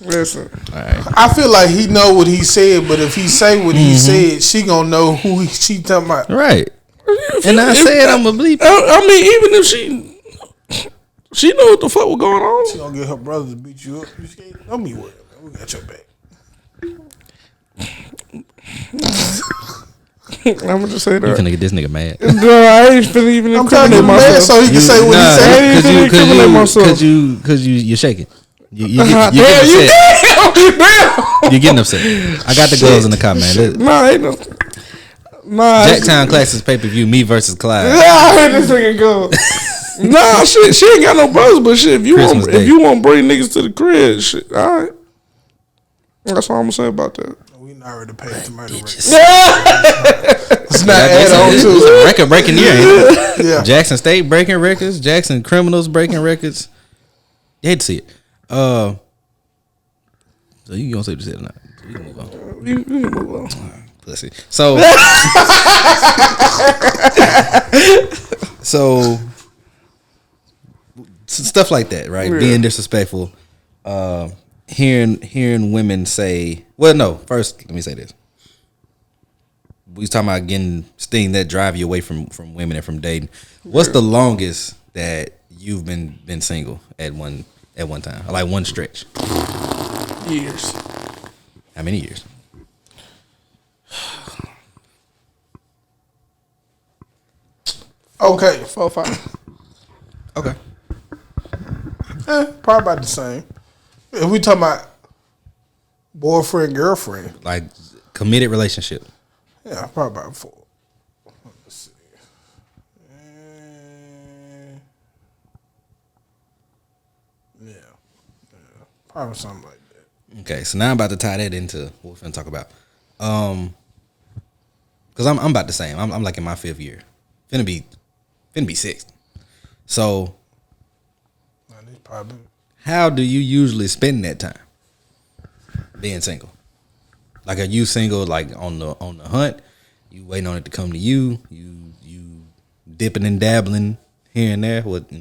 Listen. All right. I feel like he know what he said, but if he say what he said, she gonna know who she talking about. Right. And I said I'm a bleep. I mean, even if she know what the fuck was going on. She gonna get her brother to beat you up. You scared? Don't be worried. We got your back. I'm gonna just say that. You finna get this nigga mad. No, I ain't finna even incriminate myself. So he can say what he said. I ain't finna incriminate myself. Cause you're shaking. You're Damn, getting upset. I got the gloves in the car, man. Nah, ain't no. Nah, Jacktown Classix pay-per-view. Me versus Clyde. Yeah, I heard this nigga go. Nah, shit, she ain't got no brothers, but shit, if you want to bring niggas to the crib, shit, all right. That's all I'm gonna say about that. We not already paid to murder records. It's not add on to It's a record breaking year, ain't it? Yeah. Jackson State breaking records. Jackson Criminals breaking records. You hate to see it. So you gonna say what you said or not? So we can move on. We can move on. Pussy. So stuff like that, right? Yeah. Being disrespectful. Hearing women say, well, no. First, let me say this. We was talking about getting things that drive you away from women and from dating. What's the longest that you've been single at one time, like one stretch? Years. How many years? Okay. 4 or 5. Okay. Probably about the same. If we talking about boyfriend, girlfriend. Like committed relationship. Yeah, probably about 4. Let's see. Yeah. Probably something like that. Okay, so now I'm about to tie that into what we're finna talk about. Cause I'm about the same. I'm like in my 5th year. Finna be 6th. So Probably. how do you usually spend that time being single? Like, are you single like on the hunt? You waiting on it to come to you? You dipping and dabbling here and there? What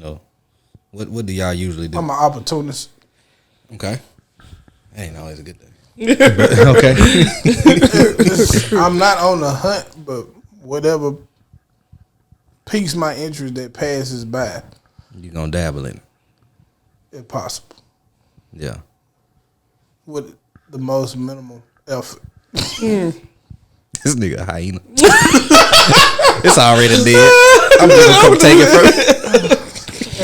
What do y'all usually do? I'm an opportunist. Okay, that ain't always a good thing. Okay, I'm not on the hunt, but whatever piques my interest that passes by, you gonna dabble in it. if possible, Yeah. with the most minimal effort. This nigga a hyena. It's already dead. I'm just gonna come take it from.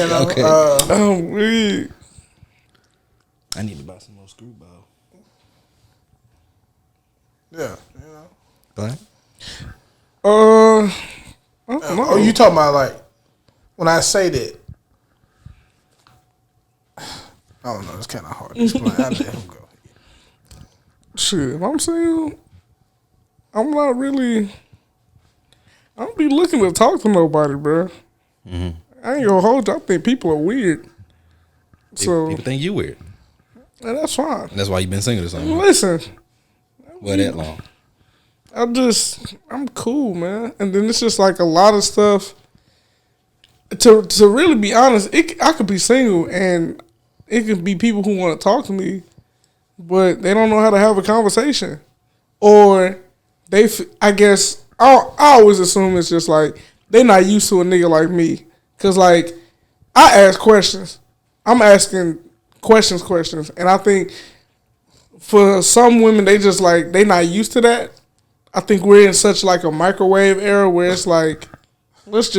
You know, Okay. Oh, weird. I need to buy some more screwball. yeah, you know. Black? I don't know. Oh, you talking about like when I say that? I don't know. It's kind of hard to explain. I let him go. Shit, if I'm saying I'm not really. I don't be looking to talk to nobody, bro. Mm-hmm. I ain't gonna hold you. I think people are weird. So People think you weird. yeah, that's fine. That's why you been single or something. Listen, Well, that long. I'm cool, man. And then it's just like a lot of stuff. To really be honest, I could be single and it could be people who want to talk to me, but they don't know how to have a conversation, or I guess I always assume it's just like they not used to a nigga like me, cause like I ask questions, I'm asking questions, and I think for some women they just like they not used to that. I think we're in such like a microwave era where it's like let's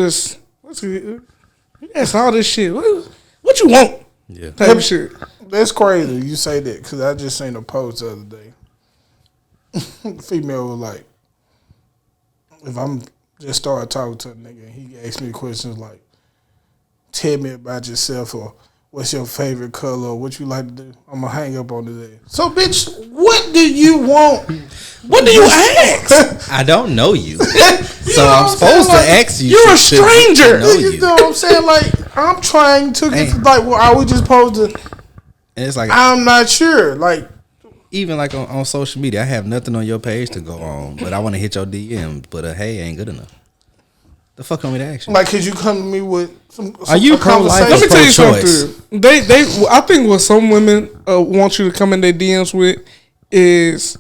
all this shit. What you want? Yeah. Type of shit. That's crazy you say that because I just seen a post the other day. The female was like, if I'm just started talking to a nigga and he asked me questions like, tell me about yourself or what's your favorite color or what you like to do, I'm going to hang up on his ass. So, bitch, what do you want? What do you ask? I don't know you. So know I'm what I'm supposed to saying? ask you. You're a shit to stranger. know You know what I'm saying? Like, I'm trying to get to, like, well, are we just supposed to? And it's like, I'm not sure. Like, even like on social media, I have nothing on your page to go on, but I want to hit your DM. But hey ain't good enough. The fuck want me to ask you? could you come to me with some Are you a pro-life? Let me tell you Pro-choice. something. I think what some women want you to come in their DMs with is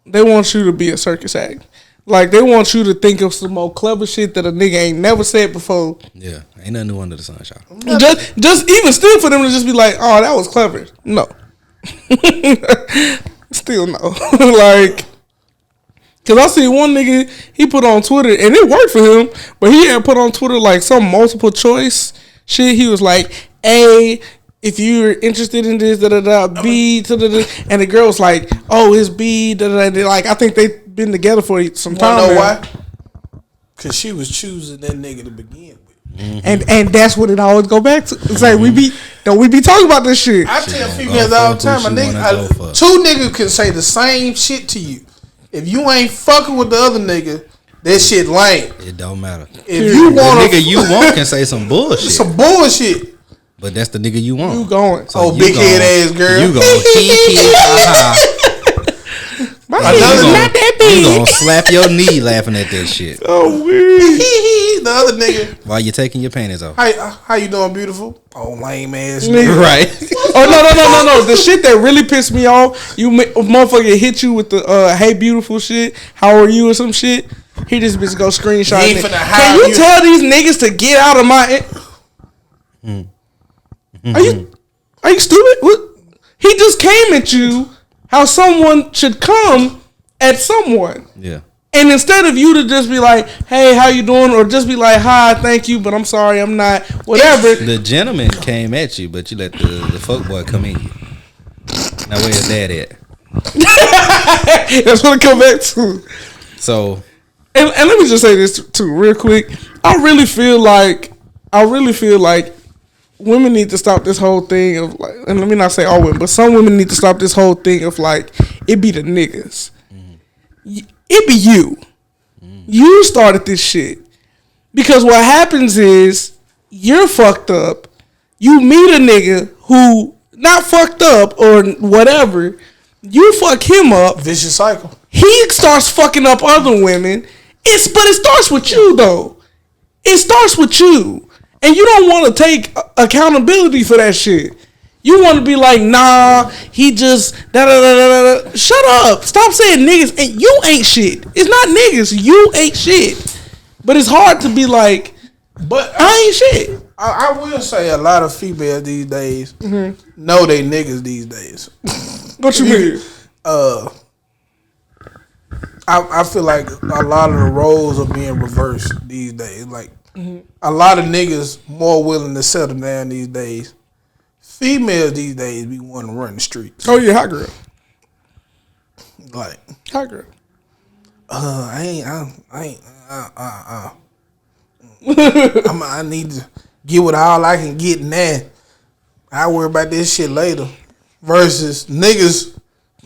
they want you to be a circus act. Like they want you to think of some more clever shit that a nigga ain't never said before. Yeah, ain't nothing new under the sunshine. Just even still for them to just be like, oh, that was clever. No. Still no. Like, cause I see one nigga, he put on Twitter and it worked for him, but he had put on Twitter like some multiple choice shit. He was like, A, if you're interested in this, B, and the girl was like, oh, it's B, like I think they been together for some time. You know now. why? Because she was choosing that nigga to begin with. Mm-hmm. And that's what it always go back to. It's like we be talking about this shit. I tell females all the time, two niggas can say the same shit to you. If you ain't fucking with the other nigga, that shit lame. It don't matter. If you want the nigga you want can say some bullshit. some bullshit. But that's the nigga you want. You going? So you big head ass girl. You going Not that big. You gonna slap your knee laughing at that shit Oh weird. The other nigga. while you're taking your panties off. How you doing, beautiful? Oh, lame ass nigga. Right. Oh no! The shit that really pissed me off, motherfucker hit you with the hey beautiful shit. How are you or some shit? He just bitch go screenshot. He ain't it. finna Can hire you you. tell these niggas to get out of my? Are you stupid? What? He just came at you. How someone should come at someone. Yeah. And instead of you to just be like, hey, how you doing? Or just be like, hi, thank you, but I'm sorry, I'm not. Whatever. The gentleman came at you, but you let the fuck boy come in you. Now where's that at? That's what I come back to. So, and let me just say this too, real quick. I really feel like women need to stop this whole thing of like, and let me not say all women, but some women need to stop this whole thing of like, it be the niggas. It be you. You started this shit. Because what happens is, you're fucked up. You meet a nigga who not fucked up or whatever. You fuck him up. Vicious cycle. He starts fucking up other women. But it starts with you though. It starts with you. And you don't want to take accountability for that shit. You want to be like, nah, he just da-da-da-da-da. Shut up. Stop saying niggas. And you ain't shit. It's not niggas. You ain't shit. But it's hard to be like, but I ain't shit. I will say a lot of females these days know they niggas these days. What you mean? I feel like a lot of the roles are being reversed these days. Like, a lot of niggas more willing to settle down these days. Females these days be wanting to run the streets. Oh yeah, hot girl. Like, Hot girl. I need to get what all I can get now. I worry about this shit later. Versus niggas,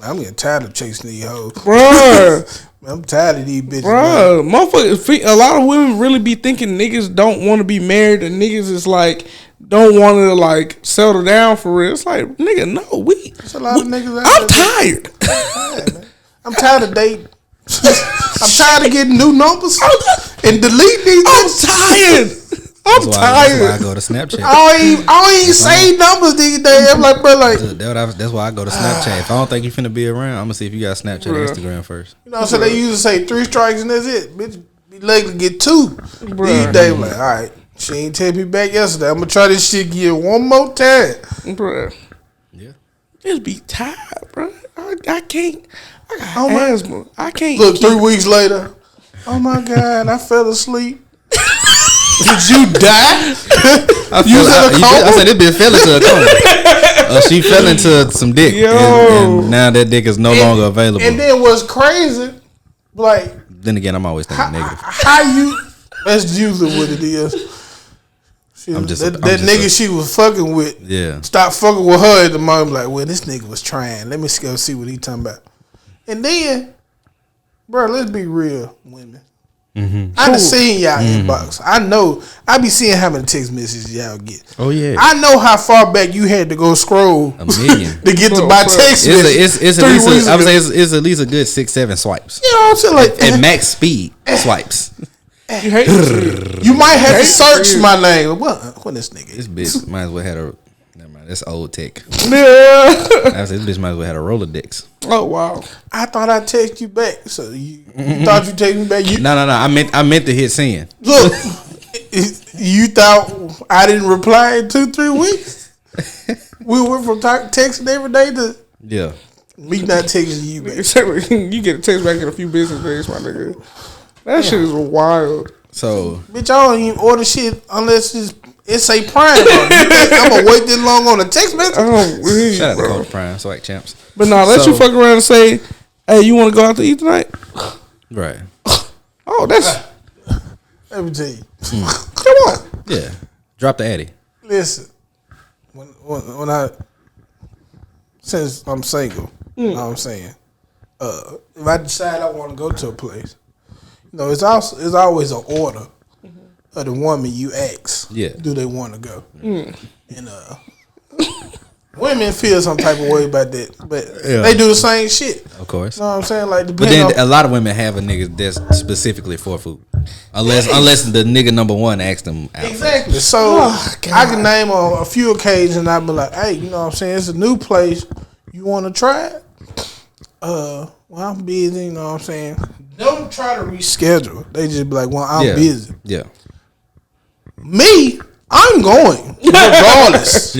I'm getting tired of chasing these hoes. Bruh. I'm tired of these bitches. Bruh, motherfuckers, a lot of women really be thinking niggas don't want to be married and niggas is like, don't want to like settle down for real. It's like, nigga, no, There's a lot of niggas out I'm there. tired. I'm tired of dating. I'm tired of getting new numbers and delete these. I'm tired. I'm tired. That's why I go to Snapchat. I don't even say numbers these days. I'm like, bro, like, That's why I go to Snapchat. If I don't think you finna be around, I'm gonna see if you got Snapchat or Instagram first. you know, so they used to say 3 strikes and that's it. Bitch, be likely to get 2. These days, I'm like, all right, she ain't take me back yesterday. I'm gonna try this shit again one more time. Bruh. Yeah. Just be tired, bro. I can't. I got asthma. I can't. Look, 3 weeks later, oh my God, I fell asleep. Did you die? I said this bitch fell into a coma. She fell into some dick, and now that dick is no longer available. And then what's crazy, like, then again, I'm always thinking negative. How you? That's usually what it is. That nigga she was fucking with. Yeah. Stop fucking with her at the moment. Like, well, this nigga was trying. Let me go see what he talking about. And then, bro, let's be real, women. I done seen y'all inbox. I know. I be seeing how many text messages y'all get. Oh yeah. I know how far back you had to go scroll a million to get to my text message. It's at least a good 6-7 swipes. You know what I'm saying? Like at max speed swipes. You might have to search my name. What this nigga? This bitch might as well had a. Never mind. That's old tech. Yeah. I said this bitch might as well had a Rolodex. Oh wow. I thought I text you back. So you thought you text me back? No. I meant to hit send. Look, you thought I didn't reply in 2-3 weeks? We went from texting every day to me not texting you back. You get a text back in a few business days, my nigga. That shit is wild. So, bitch, I don't even order shit unless it's a Prime. I'm gonna wait this long on a text message. Shout out to Coach Prime, swag champs. But no, let you fuck around and say, "Hey, you want to go out to eat tonight?" Right. Oh, that's. Let me tell you. Come on. Yeah. Drop the Addy. Listen, when I since I'm single, you know what I'm saying. If I decide I want to go to a place, you know, it's always an order of the woman you ask. Yeah. Do they want to go? And women feel some type of way about that, but they do the same shit. Of course. You know what I'm saying? Like, but then a lot of women have a nigga that's specifically for food, unless the nigga number one asked them out. Exactly. So I can name a few occasions. I be like, hey, you know what I'm saying? It's a new place. You want to try it? Well, I'm busy. You know what I'm saying? Don't try to reschedule. They just be like, well, I'm busy. Yeah. Me, I'm going regardless.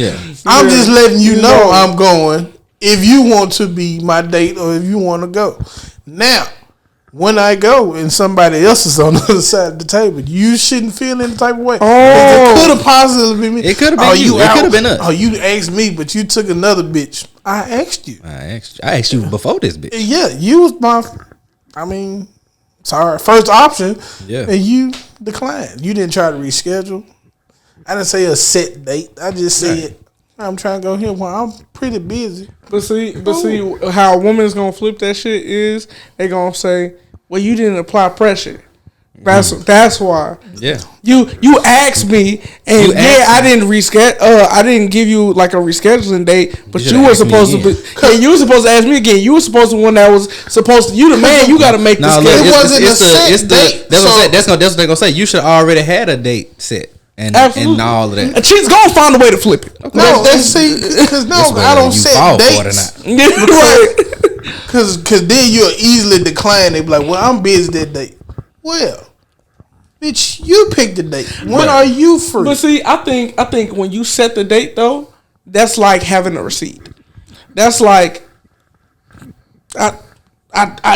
I'm just letting you know I'm going if you want to be my date or if you want to go. Now, when I go and somebody else is on the other side of the table, you shouldn't feel any type of way. It could have possibly been me. It could have been you. It could have been us. Oh, you asked me, but you took another bitch. I asked you. I asked you before this bitch. Yeah, you was my. I mean, sorry, first option. Yeah. And you declined. You didn't try to reschedule. I didn't say a set date. I just said I'm trying to go here. Well, I'm pretty busy. But see, how a woman's gonna flip that shit is they gonna say, "Well, you didn't apply pressure." That's why. Yeah. You asked me, and I didn't reschedule. I didn't give you like a rescheduling date, but you were supposed to be. You were supposed to ask me again. You were supposed to one that was supposed to. You the man. You got to make the schedule. It wasn't a set date. That's what they're gonna say. You should already had a date set. And all of that. She's gonna find a way to flip it. Okay. No, because I don't set dates. Right. Because then you'll easily decline. They be like, "Well, I'm busy that day." Well, bitch, you pick the date. When are you free? But see, I think when you set the date though, that's like having a receipt. That's like,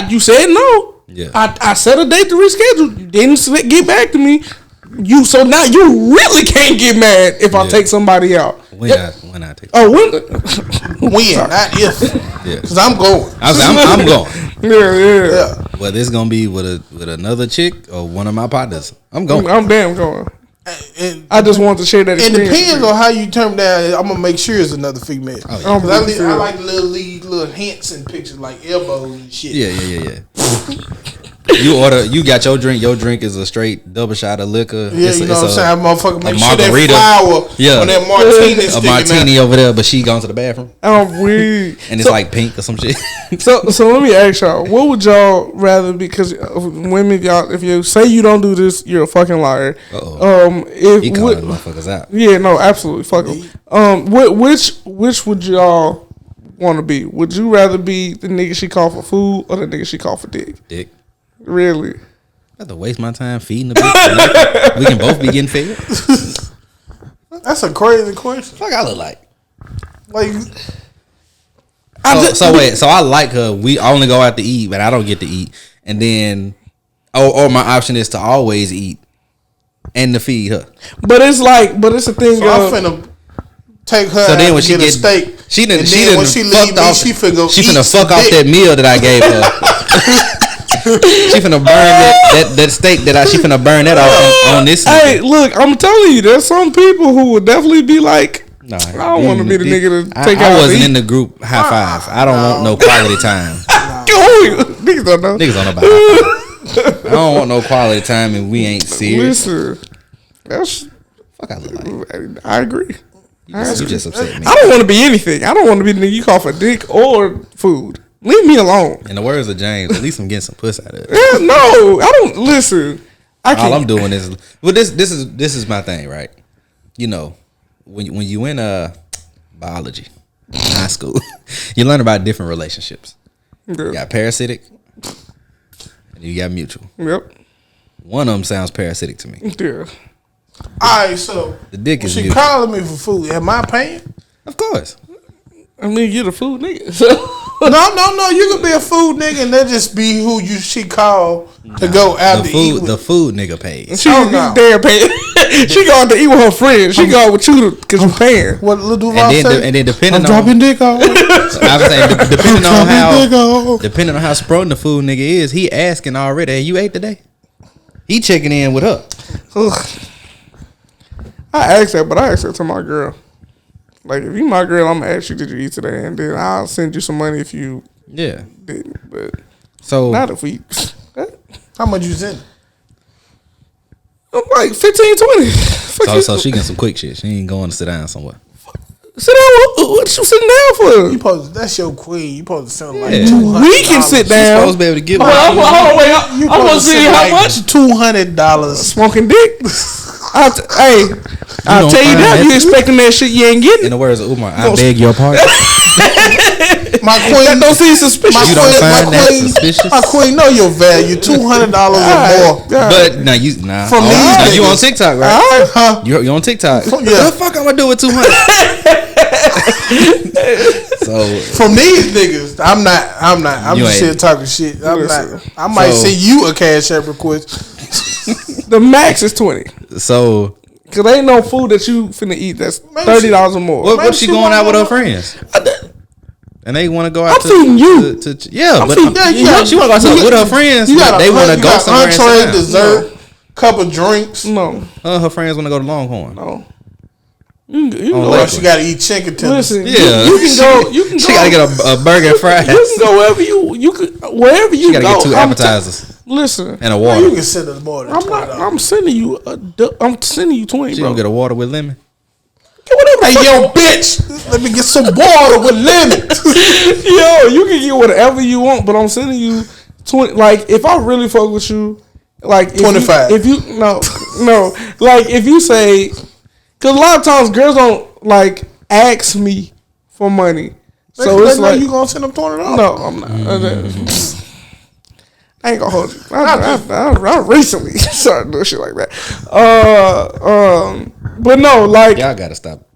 you said no. Yeah. I set a date to reschedule. You didn't get back to me. So now you really can't get mad if I take somebody out. When I take. Oh, when? Not if. Yeah. Because I'm going. I'm going. Yeah. Whether it's gonna be with another chick or one of my partners, I'm going. I'm damn going. I just want to share that. It depends on how you turn down. I'm gonna make sure it's another female. Oh, yeah. I like little hints and pictures like elbows and shit. Yeah. You got your drink. Your drink is a straight double shot of liquor. Yeah, you know what I'm saying? Motherfucker, make sure that flower on that martini. A martini over there, but she gone to the bathroom. I'm weird. And it's like pink or some shit. So let me ask y'all, what would y'all rather be? Because women, y'all, if you say you don't do this, you're a fucking liar. He calling motherfuckers out. Yeah, no, absolutely, fuck them. Which would y'all want to be? Would you rather be the nigga she call for food or the nigga she call for dick? Dick. Really? I have to waste my time feeding the bitch. We can both be getting fed. That's a crazy question. Fuck, I look like. So I like her. We only go out to eat, but I don't get to eat. And then, or my option is to always eat and to feed her. But it's a thing. So I'm finna take her. So then when she get a steak, she when she leave me, she finna fuck off that meal that I gave her. She finna burn that steak she finna burn that off on this. Hey, look, I'm telling you, there's some people who would definitely be like, I don't want to be the nigga to take out. I wasn't in the group high five. I don't want no quality time. Niggas don't know. Niggas don't know about high five. I don't want no quality time and we ain't serious. Listen, that's fuck. I look like. I agree. You just upset me. I don't want to be anything. I don't want to be the nigga you call for dick or food. Leave me alone. In the words of James, at least I'm getting some puss out of it. Yeah, no, I don't listen. All I'm doing is this is my thing, right? You know, when you in biology, high school, you learn about different relationships. Yeah. You got parasitic, and you got mutual. Yep. One of them sounds parasitic to me. Yeah. All right, so the dick is she mutual. calling me for food. Am I paying? Of course. I mean, you're the food nigga. No. You can be a food nigga and that just be who she call to go out to eat with. The food nigga pays. She damn paying. She going to eat with her friends. She going with you because you're paying. What Lil Duval say? And then depending I'm dropping dick off. I was saying depending on how sprung the food nigga is, he asking already. Hey, you ate today? He checking in with her. I asked that, but I asked that to my girl. Like, if you my girl, I'm gonna ask you, did you eat today? And then I'll send you some money if you didn't. But so not if we. How much you send? Like 15, 20. So she getting some quick shit. She ain't going to sit down somewhere. Sit down. What you sitting down for? That's your queen. You supposed to send like $200. We can sit down. She's supposed to be able to give. Hold on, wait. I'm gonna see how much. $200 smoking dick. I'll tell you that. You expecting that shit, you ain't getting. In the words of Umar, I beg your pardon. My queen, that don't seem suspicious. You don't find that suspicious? My queen know your value, $200 or more. But now you from these you on TikTok, right? Huh? You on TikTok? Yeah. What the fuck I'm gonna do with 200? So from these niggas, I'm not. I'm just here talking shit. I'm not. I might send you a cash app request. The max is 20. So, cause there ain't no food that you finna eat that's $30 or more. What she going out with her friends? and they want to go out. I'm feeding you. Yeah, but she want to go out with her friends. They want to go somewhere. Entree, dessert, cup of drinks. No, her friends want to go to Longhorn. No. You can go. She got to eat chicken tenders. Listen, you can go. You can go. She got to get a burger and fries. You can go wherever you got to get 2 appetizers. Listen, and a water. You can send us more than $20. I'm sending you. I'm sending you 20. She bro. gonna get a water with lemon. Hey, yo, bitch, let me get some water with lemon. Yo, you can get whatever you want, but I'm sending you 20. Like, if I really fuck with you, like 25. If you no, like if you say, because a lot of times girls don't like ask me for money, so it's like you gonna send them $20? No, I'm not. I ain't gonna hold you. I recently started doing shit like that. But no, like y'all gotta stop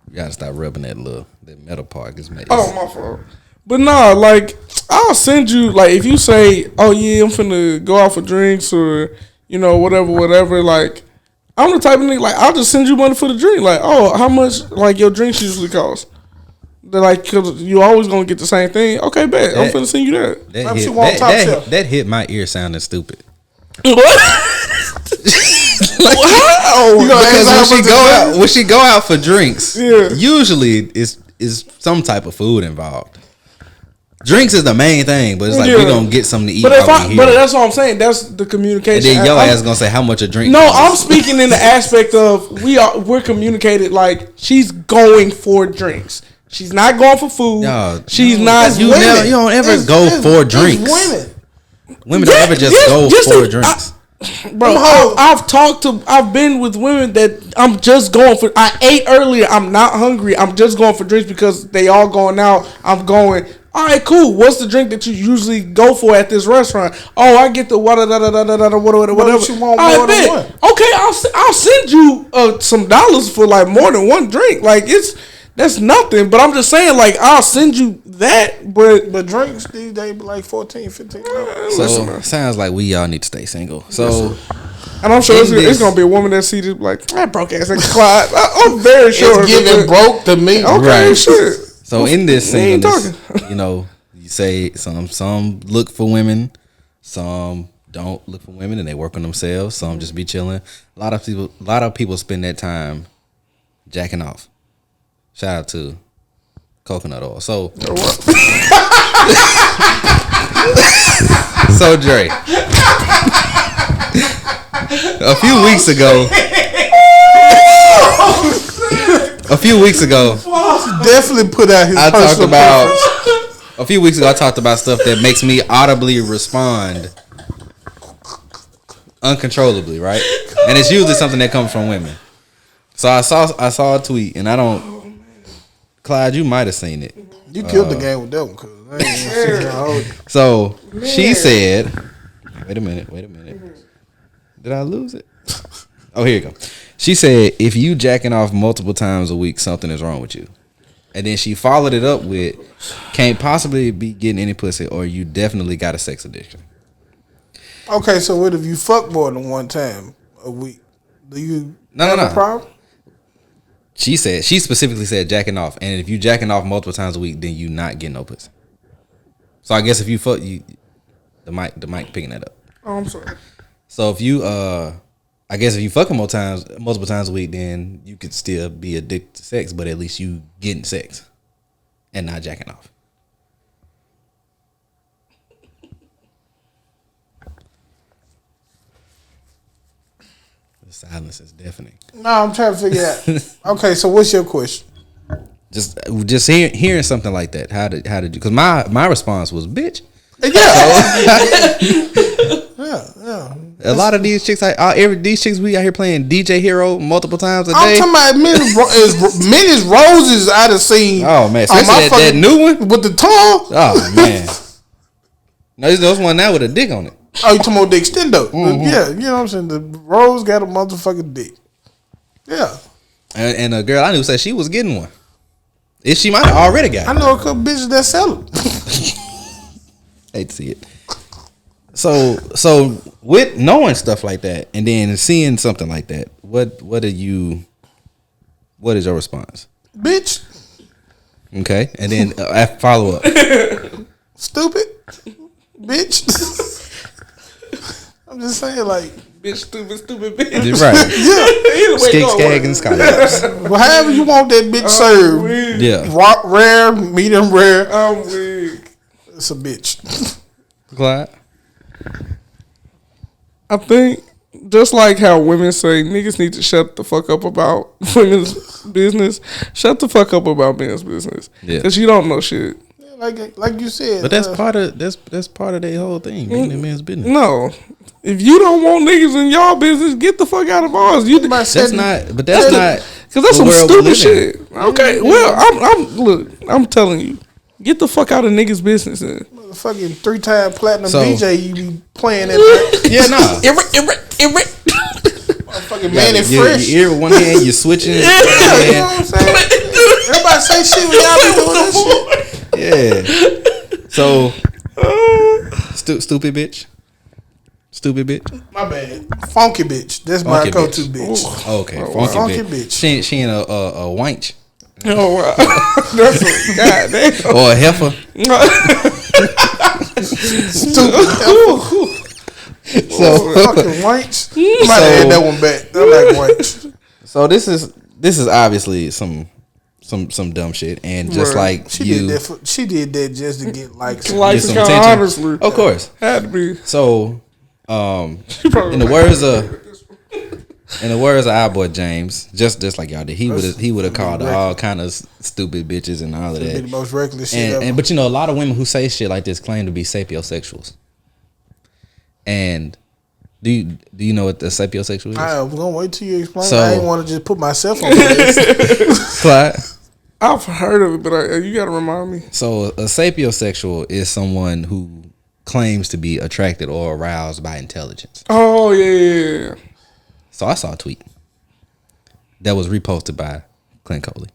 rubbing that metal part. It's oh, my fault. But no, like I'll send you, like if you say, oh yeah, I'm finna go out for drinks or whatever. Like I'm the type of nigga, like I'll just send you money for the drink. Like, oh, how much like your drinks usually cost? They're like, cause you always gonna get the same thing. Okay, bet. I'm finna send you that. That hit my ear sounding stupid. What? Wow. Because when she go out for drinks, usually is some type of food involved. Drinks is the main thing, but it's like we gonna get something to eat. But that's what I'm saying. That's the communication. And then your ass gonna say how much a drink. No, I'm speaking in the aspect of we're communicated like she's going for drinks. She's not going for food. She's not. You don't ever go for drinks. Women don't ever just go for drinks. Bro, I've been with women that I'm just going for. I ate earlier. I'm not hungry. I'm just going for drinks because they all going out. I'm going. All right, cool. What's the drink that you usually go for at this restaurant? Oh, I get the whatever. What you want more than one? Okay, I'll send you some dollars for like more than one drink. Like that's nothing. But I'm just saying, like I'll send you that. But drinks these days be like $14, $15. So sounds like we all need to stay single. So. And I'm sure it's gonna be a woman that see this like that broke ass nigga Clyde. I'm very sure it's giving broke to me. Okay, shit. So in this singleness, you say some look for women, some don't look for women, and they work on themselves. Some just be chilling. A lot of people spend that time jacking off. Shout out to coconut oil. So, so Dre, a few weeks ago, definitely put out his. A few weeks ago, I talked about stuff that makes me audibly respond uncontrollably, right? And it's usually something that comes from women. So I saw a tweet, and I don't. Clyde, you might have seen it. You killed the game with that one, cuz. So she said, "Wait a minute. Did I lose it? Oh, here you go." She said, "If you jacking off multiple times a week, something is wrong with you." And then she followed it up with, "Can't possibly be getting any pussy, or you definitely got a sex addiction." Okay, so what if you fuck more than one time a week? Do you have a problem? She specifically said jacking off, and if you jacking off multiple times a week, then you not getting no pussy. So I guess if you fuck, the mic picking that up. Oh, I'm sorry. So if you I guess if you fucking multiple times a week, then you could still be addicted to sex, but at least you getting sex and not jacking off. The silence is deafening. No, I'm trying to figure out. Okay, so what's your question? Just hearing something like that. How did you? Because my response was, "Bitch." Yeah. Yeah. A lot of these chicks, these chicks we out here playing DJ Hero multiple times a day. I'm talking about many roses I done seen. Oh man, especially that new one with the tongue. Oh man, no, there's one now with a dick on it. Oh, you talking about the extendo? Mm-hmm. Yeah, you know what I'm saying. The rose got a motherfucking dick. Yeah, and a girl I knew said she was getting one. She might have already got it. I know a couple bitches that sell it. Hate to see it. So with knowing stuff like that and then seeing something like that, what is your response? Bitch, Okay, and then follow up. Stupid, bitch. I'm just saying, like, bitch, stupid bitch. You're right. yeah. Skig, skag, and scallops. Well, however you want that bitch served. Yeah. Rare, medium rare. I'm weak. It's a bitch. Clyde? I think just like how women say niggas need to shut the fuck up about women's business, shut the fuck up about men's business. Yeah. Because you don't know shit. Like you said. But that's part of that's part of their whole thing, being in men's business. No. If you don't want niggas in y'all business, get the fuck out of ours. That's not because that's some stupid shit. Okay, well, I'm telling you, get the fuck out of niggas' business. Fucking 3-time platinum So- DJ, you be playing that. Yeah, nah. Fucking man and fresh. Your ear with one hand, you're switching. You know what I'm saying? Everybody say shit when y'all be doing that shit. Yeah. So, stupid bitch. Stupid bitch. My bad. Funky bitch. That's my Funky go-to bitch. bitch. Okay, funky bitch. She ain't a wench Oh, wow. That's a goddamn. or a heifer. Stupid. So Fucking wench. I might have had that one back. I like wench. So this is obviously some dumb shit, and just Right. like She did that just to get likes. Like get some kind of attention. honestly. Of course. Had to be. So, She probably in the words of our boy James, just like y'all did, he would have called all kind of stupid bitches and all of Be the that. most reckless shit ever. But you know, a lot of women who say shit like this claim to be sapiosexuals. And do you know what the sapiosexual is? I was gonna wait till you explain. So- I didn't want to just put myself on the list. Clyde? I've heard of it, but you got to remind me. So a sapiosexual is someone who claims to be attracted or aroused by intelligence. Oh, yeah. So I saw a tweet that was reposted by Clint Coley.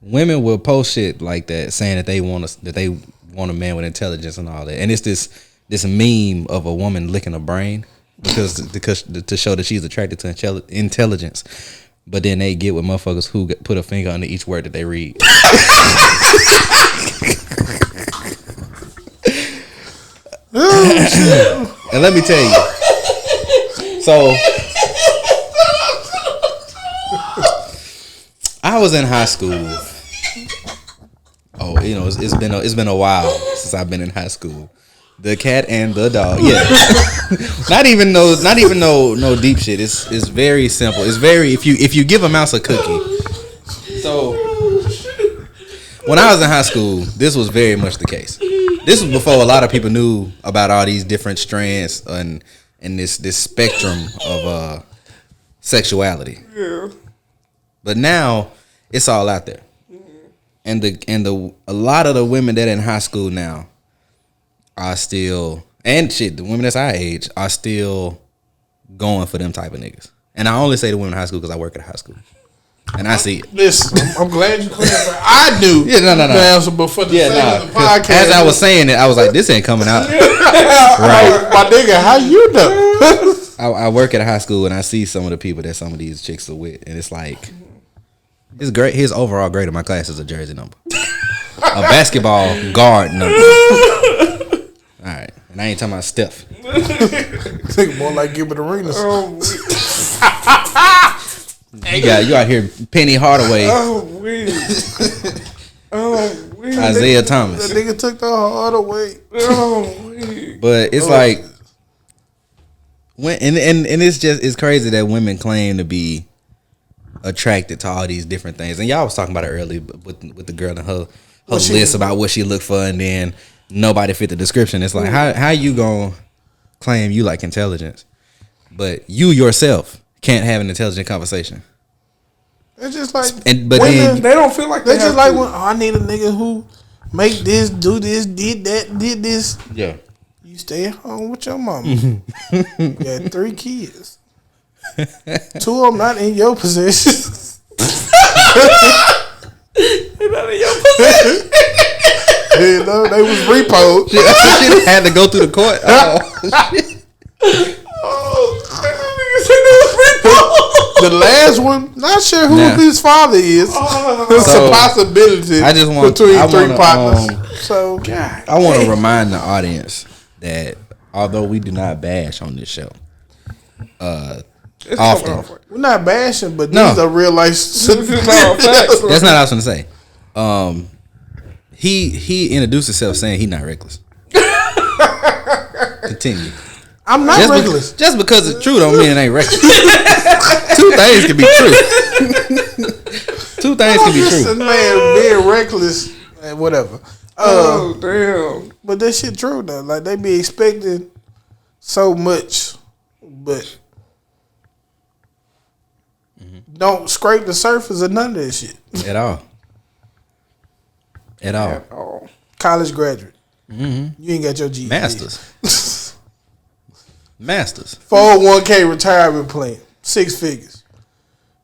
Women will post shit like that, saying that they want a man with intelligence and all that, and it's this meme of a woman licking a brain because to show that she's attracted to intelligence. But then they get with motherfuckers who put a finger under each word that they read. And let me tell you. So I was in high school. Oh, you know, it's been a while since I've been in high school. The cat and the dog. Yeah. not even no deep shit. It's very simple. It's very if you give a mouse a cookie. So when I was in high school, this was very much the case. This was before a lot of people knew about all these different strands and this spectrum of sexuality. Yeah. But now it's all out there. And a lot of the women that are in high school now are still, and shit, the women that's our age are still going for them type of niggas. And I only say the women in high school because I work at a high school. And I see it. Listen, I'm glad you clarified. I do. Yeah, no. The answer, but for the sake of the podcast, As I was saying it, I was like, this ain't coming out. right, my nigga, how you know? I work at a high school and I see some of the people that some of these chicks are with, and it's like, his overall grade in my class is a jersey number, a basketball guard number. All right, and I ain't talking about Steph. Think more like Gilbert Arenas. You out here Penny Hardaway, Isaiah Thomas. That nigga took the hard away. But it's like when and it's crazy that women claim to be attracted to all these different things. And y'all was talking about it earlier with the girl and her list about what she looked for, and then nobody fit the description. It's like how you gonna claim you like intelligence, but you yourself can't have an intelligent conversation. It's just like But women, then They don't feel like they they just have like to. when I need a nigga who make this, do this, did that, did this. yeah. You stay at home with your mama. You got 3 kids. 2 of them not in your possession. You know, they was repoed. She had to go through the court. Oh, shit. The last one, not sure who his father is. It's a possibility. I just want between three partners. So I want to remind the audience that although we do not bash on this show, often we're not bashing, but these are real life. That's not what I was going to say. He introduced himself saying he's not reckless. Continue. I'm not reckless. Just because it's true don't mean it ain't reckless. Two things can be true. Two things can be true. Man, being reckless and whatever. Oh damn! But that shit true though. Like they be expecting so much, but don't scrape the surface of none of that shit at all. At all. College graduate. You ain't got your GED. Masters. 401k retirement plan. 6 figures.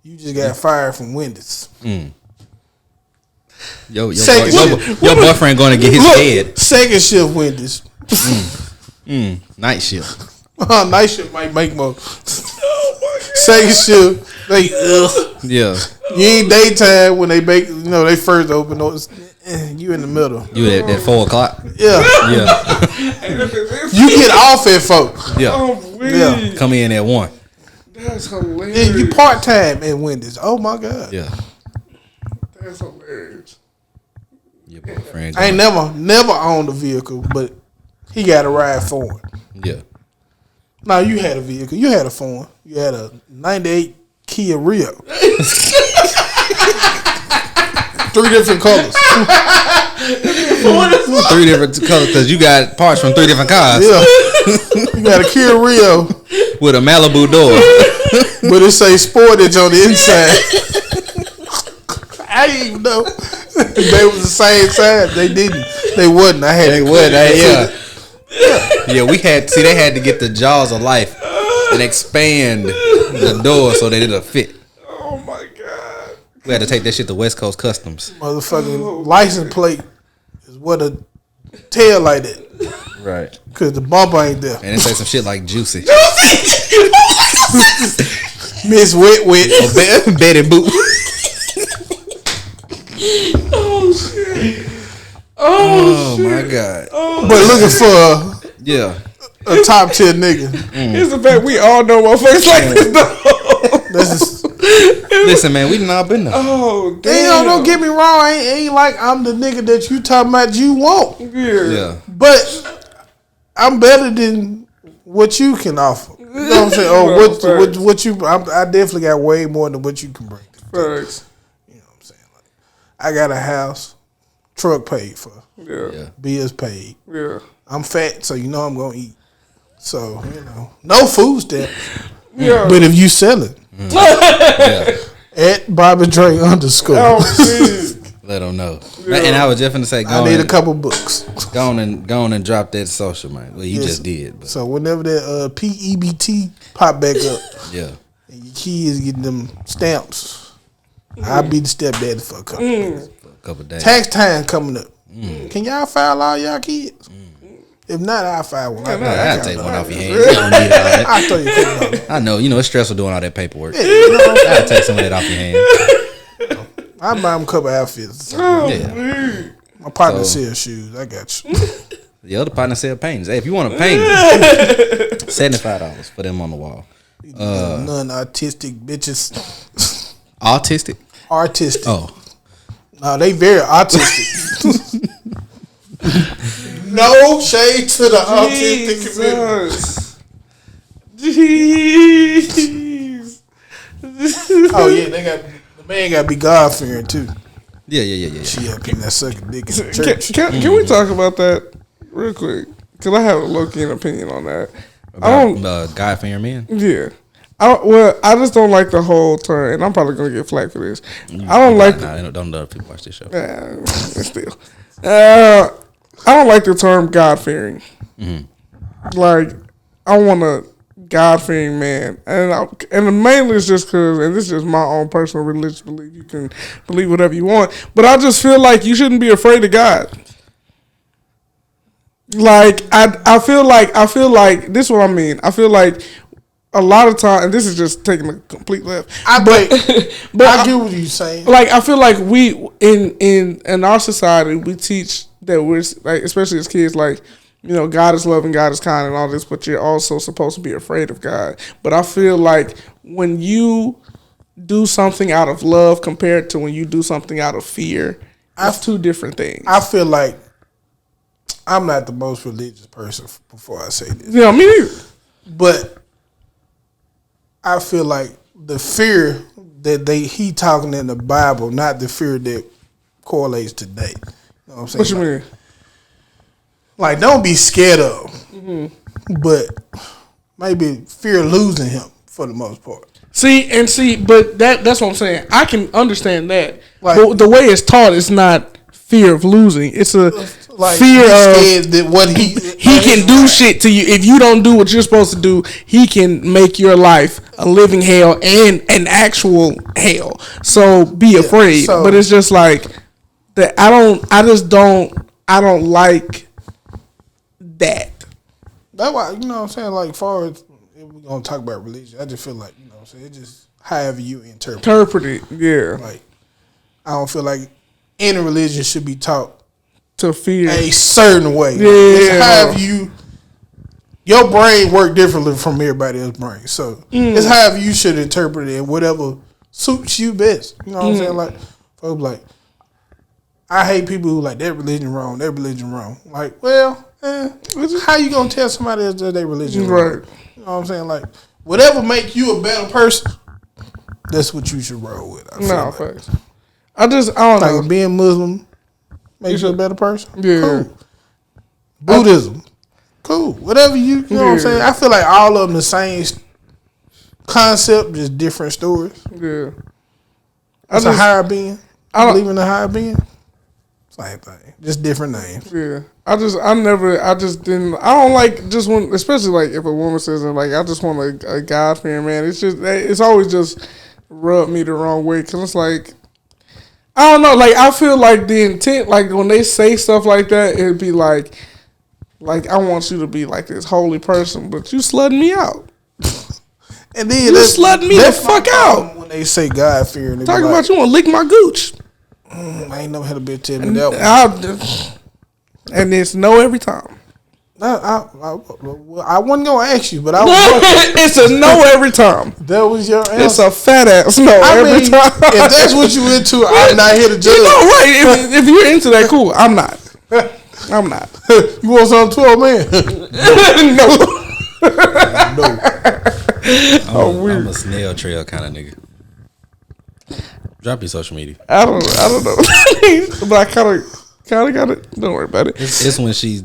You just got fired from Wendy's. Your boyfriend going to get his head. Second shift Wendy's. Night shift. Night shift might make more. Second shift. Yeah. You ain't daytime when they bake. You know they first open. You in the middle. You at 4 o'clock. Yeah. You get off at 4. Yeah. Yeah. Come in at 1. That's hilarious. Yeah, you part time at Wendy's. Oh my god. Yeah. That's hilarious. Your boyfriend. I ain't never owned a vehicle, but he got a ride for him. Yeah. No, you had a vehicle. You had a phone. You had a 98 Kia Rio. 3 different colors. 3 different colors because you got parts from 3 different cars. Yeah. You got a Kia Rio with a Malibu door. But it say Sportage on the inside. I didn't even know. They was the same size. They didn't. They wasn't. I had. They would. Yeah. We had. See, they had to get the jaws of life and expand the door so that it'll fit. Oh my god. We had to take that shit to West Coast Customs. Motherfucking license plate is what a tail like that. Right. Cause the bumper ain't there. And it say some shit like juicy. Miss Wet. Or Betty Boop. Oh shit. Oh my god. But looking for a top tier nigga. It's the fact we all know motherfuckers like this though. Listen, man, we done all been there. Oh damn. Don't get me wrong. I ain't like I'm the nigga that you talking about you want. Yeah. But I'm better than what you can offer. You know what I'm saying? What you? I definitely got way more than what you can bring. Facts. You know what I'm saying? Like, I got a house, truck paid for, bills paid. Yeah. I'm fat, so you know I'm gonna eat. So no food stamps. Yeah. But if you sell it, at Bobby Dre _ Oh, please. Let them know. Yeah. And I was just gonna say, I need a couple books. Go on and drop that social, man. Well, you just did. But. So whenever that PEBT pop back up, and your kids getting them stamps, I'll be the stepdaddy for a couple days. Tax time coming up. Can y'all file all y'all kids? If not, I'll file one. I'll take one off your hands. You don't need all that. I'll throw you $50. I know. It's stressful doing all that paperwork. Yeah, I'll take some of that off your hands. I'll buy them a couple outfits. My partner sells shoes. I got you. The other partner sells paintings. Hey, if you want to paint, $75 for them on the wall. Non-artistic bitches. Autistic? Artistic. Oh. No, they very autistic. No shade to the autistic community. Jeez. Oh yeah, the man got to be God fearing too. Yeah. She up in that sucking dick in the church. Can we talk about that real quick? Because I have a low-key opinion on that. About God fearing men? Yeah. I just don't like the whole term, and I'm probably gonna get flack for this. Don't let people watch this show. Still, I don't like the term God fearing. Mm-hmm. Like, I want a God fearing man, and mainly it's just because, and this is just my own personal religious belief. You can believe whatever you want, but I just feel like you shouldn't be afraid of God. Like I feel like this is what I mean. I feel like a lot of time, and this is just taking a complete left. But I get what you're saying. Like, I feel like we in our society, we teach that we're like, especially as kids, like, you know, God is loving, God is kind, and all this, but you're also supposed to be afraid of God. But I feel like when you do something out of love compared to when you do something out of fear, that's two different things. I feel like I'm not the most religious person before I say this. Yeah, me neither. But I feel like the fear that he talking in the Bible, not the fear that correlates today. You know what I'm saying? What you mean? Like, don't be scared of him, but maybe fear losing him for the most part. But that's what I'm saying. I can understand that. Like, but the way it's taught is not fear of losing. It's a like fear of that what he can do shit to you. If you don't do what you're supposed to do, he can make your life a living hell and an actual hell. So be afraid. So, but it's just like that. I don't like that. That's why, you know what I'm saying, like, far as if we're gonna talk about religion, I just feel like, you know what I'm saying, it's just however you interpret it. Yeah. Like, I don't feel like any religion should be taught to fear a certain way. Yeah. It's however your brain work differently from everybody else's brain. So it's however you should interpret it and whatever suits you best. You know what I'm saying? Like, folks like, I hate people who like that religion wrong, that religion wrong. Like, well, how you gonna tell somebody else that they religion wrong? Right. You know what I'm saying? Like, whatever make you a better person, that's what you should roll with. Facts. I don't know. Like, being Muslim makes you a better person. Yeah. Cool. Buddhism, cool. Whatever you know what I'm saying. I feel like all of them the same concept, just different stories. Yeah. It's a higher being. I believe in a higher being. Same thing, just different names. Yeah, I don't like just when, especially like if a woman says it, like, I just want a God fearing man. It's always just rubbed me the wrong way, because it's like, I don't know, like, I feel like the intent, like when they say stuff like that, it'd be like I want you to be like this holy person, but you slutting me out. And then you slutting me the fuck out when they say God fearing. Talking about you want to lick my gooch. I ain't never had a bitch tell me that one. And it's no every time. I wasn't gonna ask you, but I was. It's a no every time. That was your answer. It's a fat ass no every time. If that's what you into, I'm not here to judge. You know, right? If you're into that, cool. I'm not. You want some 12 man? No. I'm a snail trail kind of nigga. Drop your social media. I don't know. But I kind of got it. Don't worry about it. It's when she.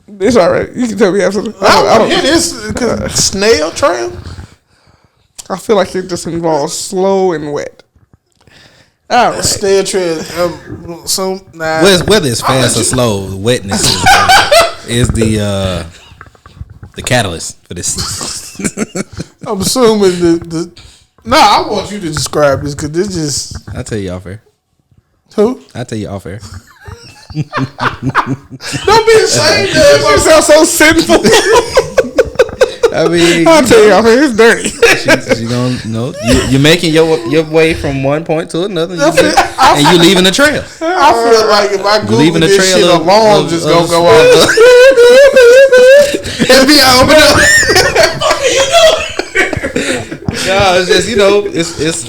It's all right. You can tell me after. I don't hear this. Snail trail? I feel like it just involves slow and wet. All right. Snail trail. Whether it's fast or slow, the wetness is the catalyst for this. I'm assuming I want you to describe this, because this just. I'll tell you off air. Who? I'll tell you off air. Don't be ashamed of it. You sound so sinful. I mean, I'll tell you off air. It's dirty. She gonna you're making your way from one point to another, and you leaving the trail. I feel like if I Google leaving the this trail shit, alarm just gonna go off. FBI, open up. No, it's just,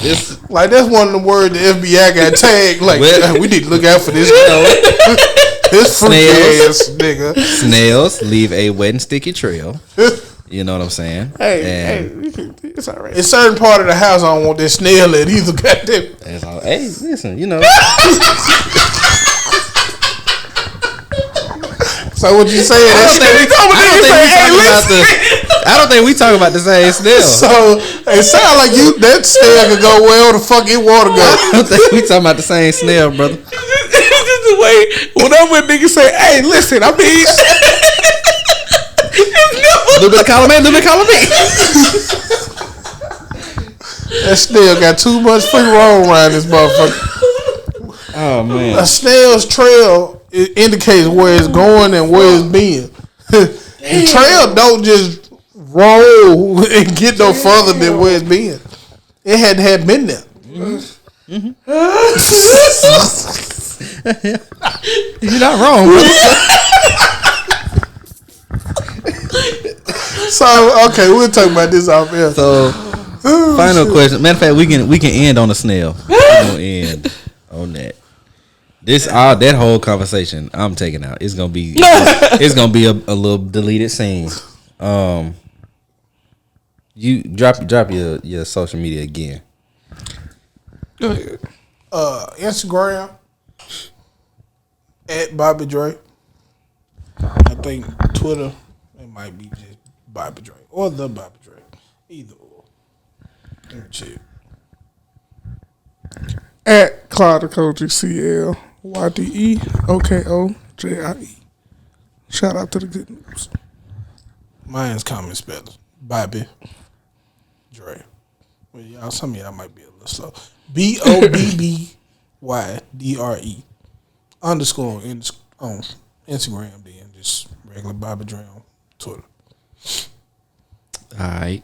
it's like, that's one of the words the FBI got tagged. Like, we need to look out for this. This freaky ass nigga. Snails leave a wet and sticky trail. You know what I'm saying? Hey, it's all right. In certain part of the house, I don't want that snail at either. Goddamn. Hey, listen, So what you saying? I don't think we talking about the same snail. So it sounds like that snail could go where the fuck it want to go. I don't think we talking about the same snail, brother. This is the way whenever niggas say, "Hey, listen, I mean." A little bit of column A, a little bit of column B. That snail got too much free roam around this motherfucker. Oh man. A snail's trail, it indicates where it's going and where it's been. The trail don't just roll and get no further than where it's been. It hadn't had been there. Mm-hmm. You're not wrong, brother. So okay, we'll talk about this off air. So final question. Matter of fact, we can end on a snail. We're gonna end on that. That whole conversation I'm taking out. It's gonna be a little deleted scene. You drop your social media again. Go ahead. Instagram at Bobby Dre. I think Twitter it might be just Bobby Dre or the Bobby Dre. Either or. Let me check. At Clyde CLYDEOKOJIE. Shout out to the good news. Mine's common spellers. Bobby Dre. Well, y'all, some of y'all might be a little slow. BOBBYDRE underscore on Instagram. Then just regular Bobby Dre on Twitter. All right.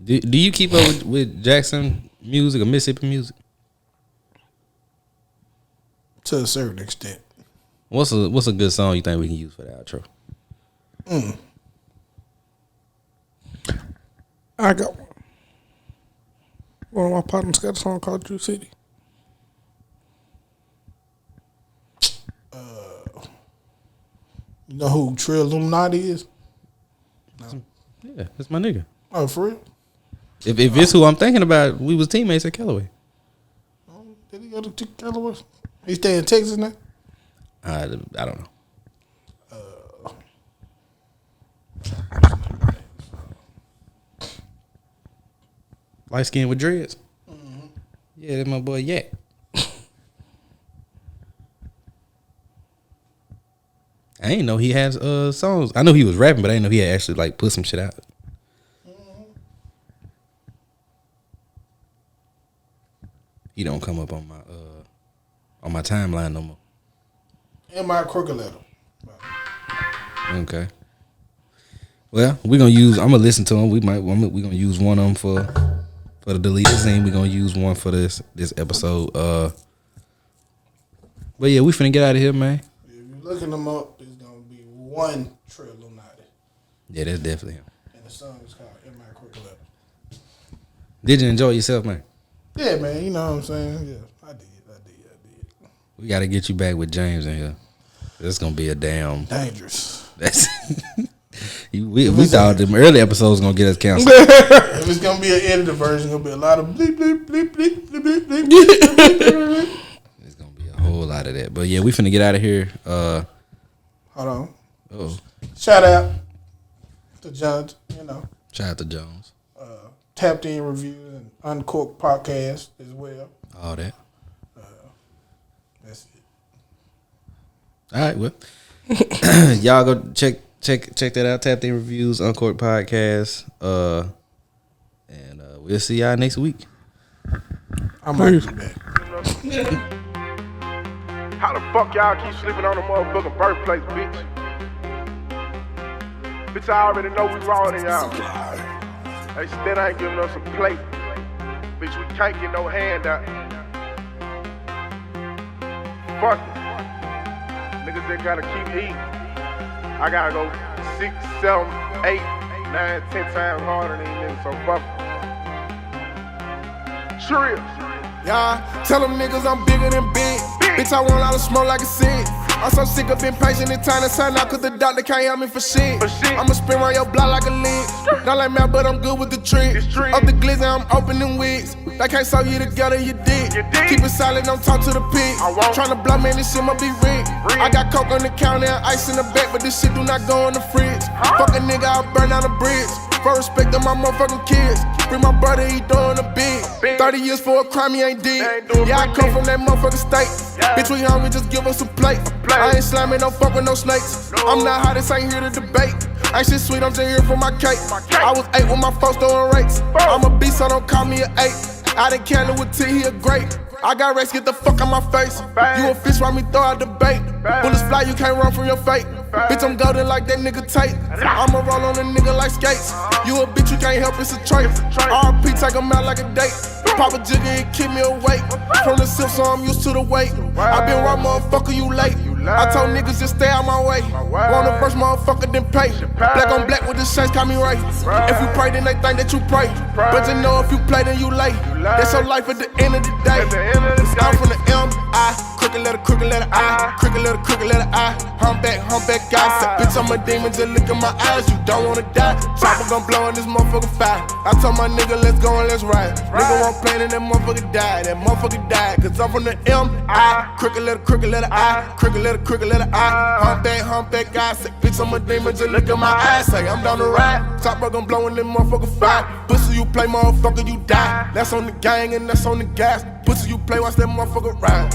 Do you keep up with Jackson music or Mississippi music? To a certain extent. What's a good song you think we can use for the outro? I got one. One of my partners got a song called Drew City. You know who Trill Illuminati is? No. Yeah, that's my nigga. Oh, for real? If it's who I'm thinking about, we was teammates at Callaway. Did he go to Callaway? He stay in Texas now? I don't know. Light skin with dreads. Mm-hmm. Yeah, that's my boy Yak. I didn't know he has songs. I know he was rapping, but I didn't know he had actually like put some shit out. Mm-hmm. He don't come up on my timeline no more. And my crooked letter. Okay. Well, I'm gonna listen to him. We're gonna use one of them for the deleted scene. We're gonna use one for this episode. But yeah, we finna get out of here, man. If you're looking them up, there's gonna be one Trill Illuminati. Yeah, that's definitely him. And the song is called In My Crooked Letter. Did you enjoy yourself, man? Yeah, man, you know what I'm saying? Yeah, I did. We gotta get you back with James in here. It's gonna be a damn dangerous. That's we thought them early episodes gonna get us canceled. If it's gonna be an edited version, it's gonna be a lot of bleep bleep bleep bleep bleep bleep bleep. It's gonna be a whole lot of that. But yeah, we finna get out of here. Hold on. Oh. Shout out to Judge, Shout out to Jones. Tapped In Reviews and Uncorked Podcast as well. All that. That's it. All right, well. Y'all go check that out. Tapped In Reviews, Uncorked Podcast. And we'll see y'all next week. I'm ready to be back. How the fuck y'all keep sleeping on the motherfucking birthplace, bitch? Bitch, I already know we raw than y'all. They still ain't giving us a plate. Bitch, we can't get no handout. Fuck it. Niggas that gotta keep eating. I gotta go 6, 7, 8, 9, 10 times harder than these niggas, so fuck it. Sure is. Yeah, tell them niggas I'm bigger than big. Bitch, I want a lot of smoke like a sick. I'm so sick of being patient and time to sign out, cause the doctor can't help me for shit. I'ma spin around your block like a lick. Not like mad, but I'm good with the trick. Up the glizzy, I'm opening wigs. They can't sew you together, you dick. Keep it silent, don't talk to the pig. Tryna blow, man, this shit must be rigged. I got coke on the counter and ice in the back, but this shit do not go in the fridge. Fuck a nigga, I'll burn down the bridge. For respect of my motherfucking kids. Bring my brother, he doing a big. 30 years for a crime he ain't did. Yeah, I come from that motherfucking state. Bitch, we hungry, just give us a plate. I ain't slamming, don't fuck with no snakes. I'm not hot, this ain't here to debate. Ain't shit sweet, I'm just here for my cake. I was 8 with my folks throwing rates. I'm a beast, so don't call me an 8. Out in Canada with T, he a great. I got racks, get the fuck out my face. You a fish, why me throw out the bait? Bullets fly, you can't run from your fate. Bitch, I'm golden like that nigga Tate. I'ma roll on a nigga like skates. You a bitch, you can't help, it's a trait. RP, take him out like a date. Pop a jigger and keep me awake. From the sip, so I'm used to the weight. I been right, motherfucker, you late. I told niggas just stay out my way. Wanna first motherfucker, then pay. Black on black with the shades, call me right. If you pray, then they think that you pray. But you know if you play, then you late. That's your life at the end of the day. I'm from the M.I. Crooked letter I. Crooked letter I. Humpback guy. Said, bitch, I'm a demon, just look in my eyes. You don't wanna die. Chopper gon' blow in this motherfucker fire. I told my nigga, let's go and let's ride. Nigga won't play, and that motherfucker died. That motherfucker died. Cause I'm from the M.I. Crooked letter I. Crooked letter I. Humpback guy. Said, bitch, I'm a demon, just look in my eyes. Say, I'm down the ride. Chopper gon' blow in this motherfucker fire. Pussy, you play, motherfucker, you die. That's on the gang and that's on the gas. Pussy, you play, watch that motherfucker ride.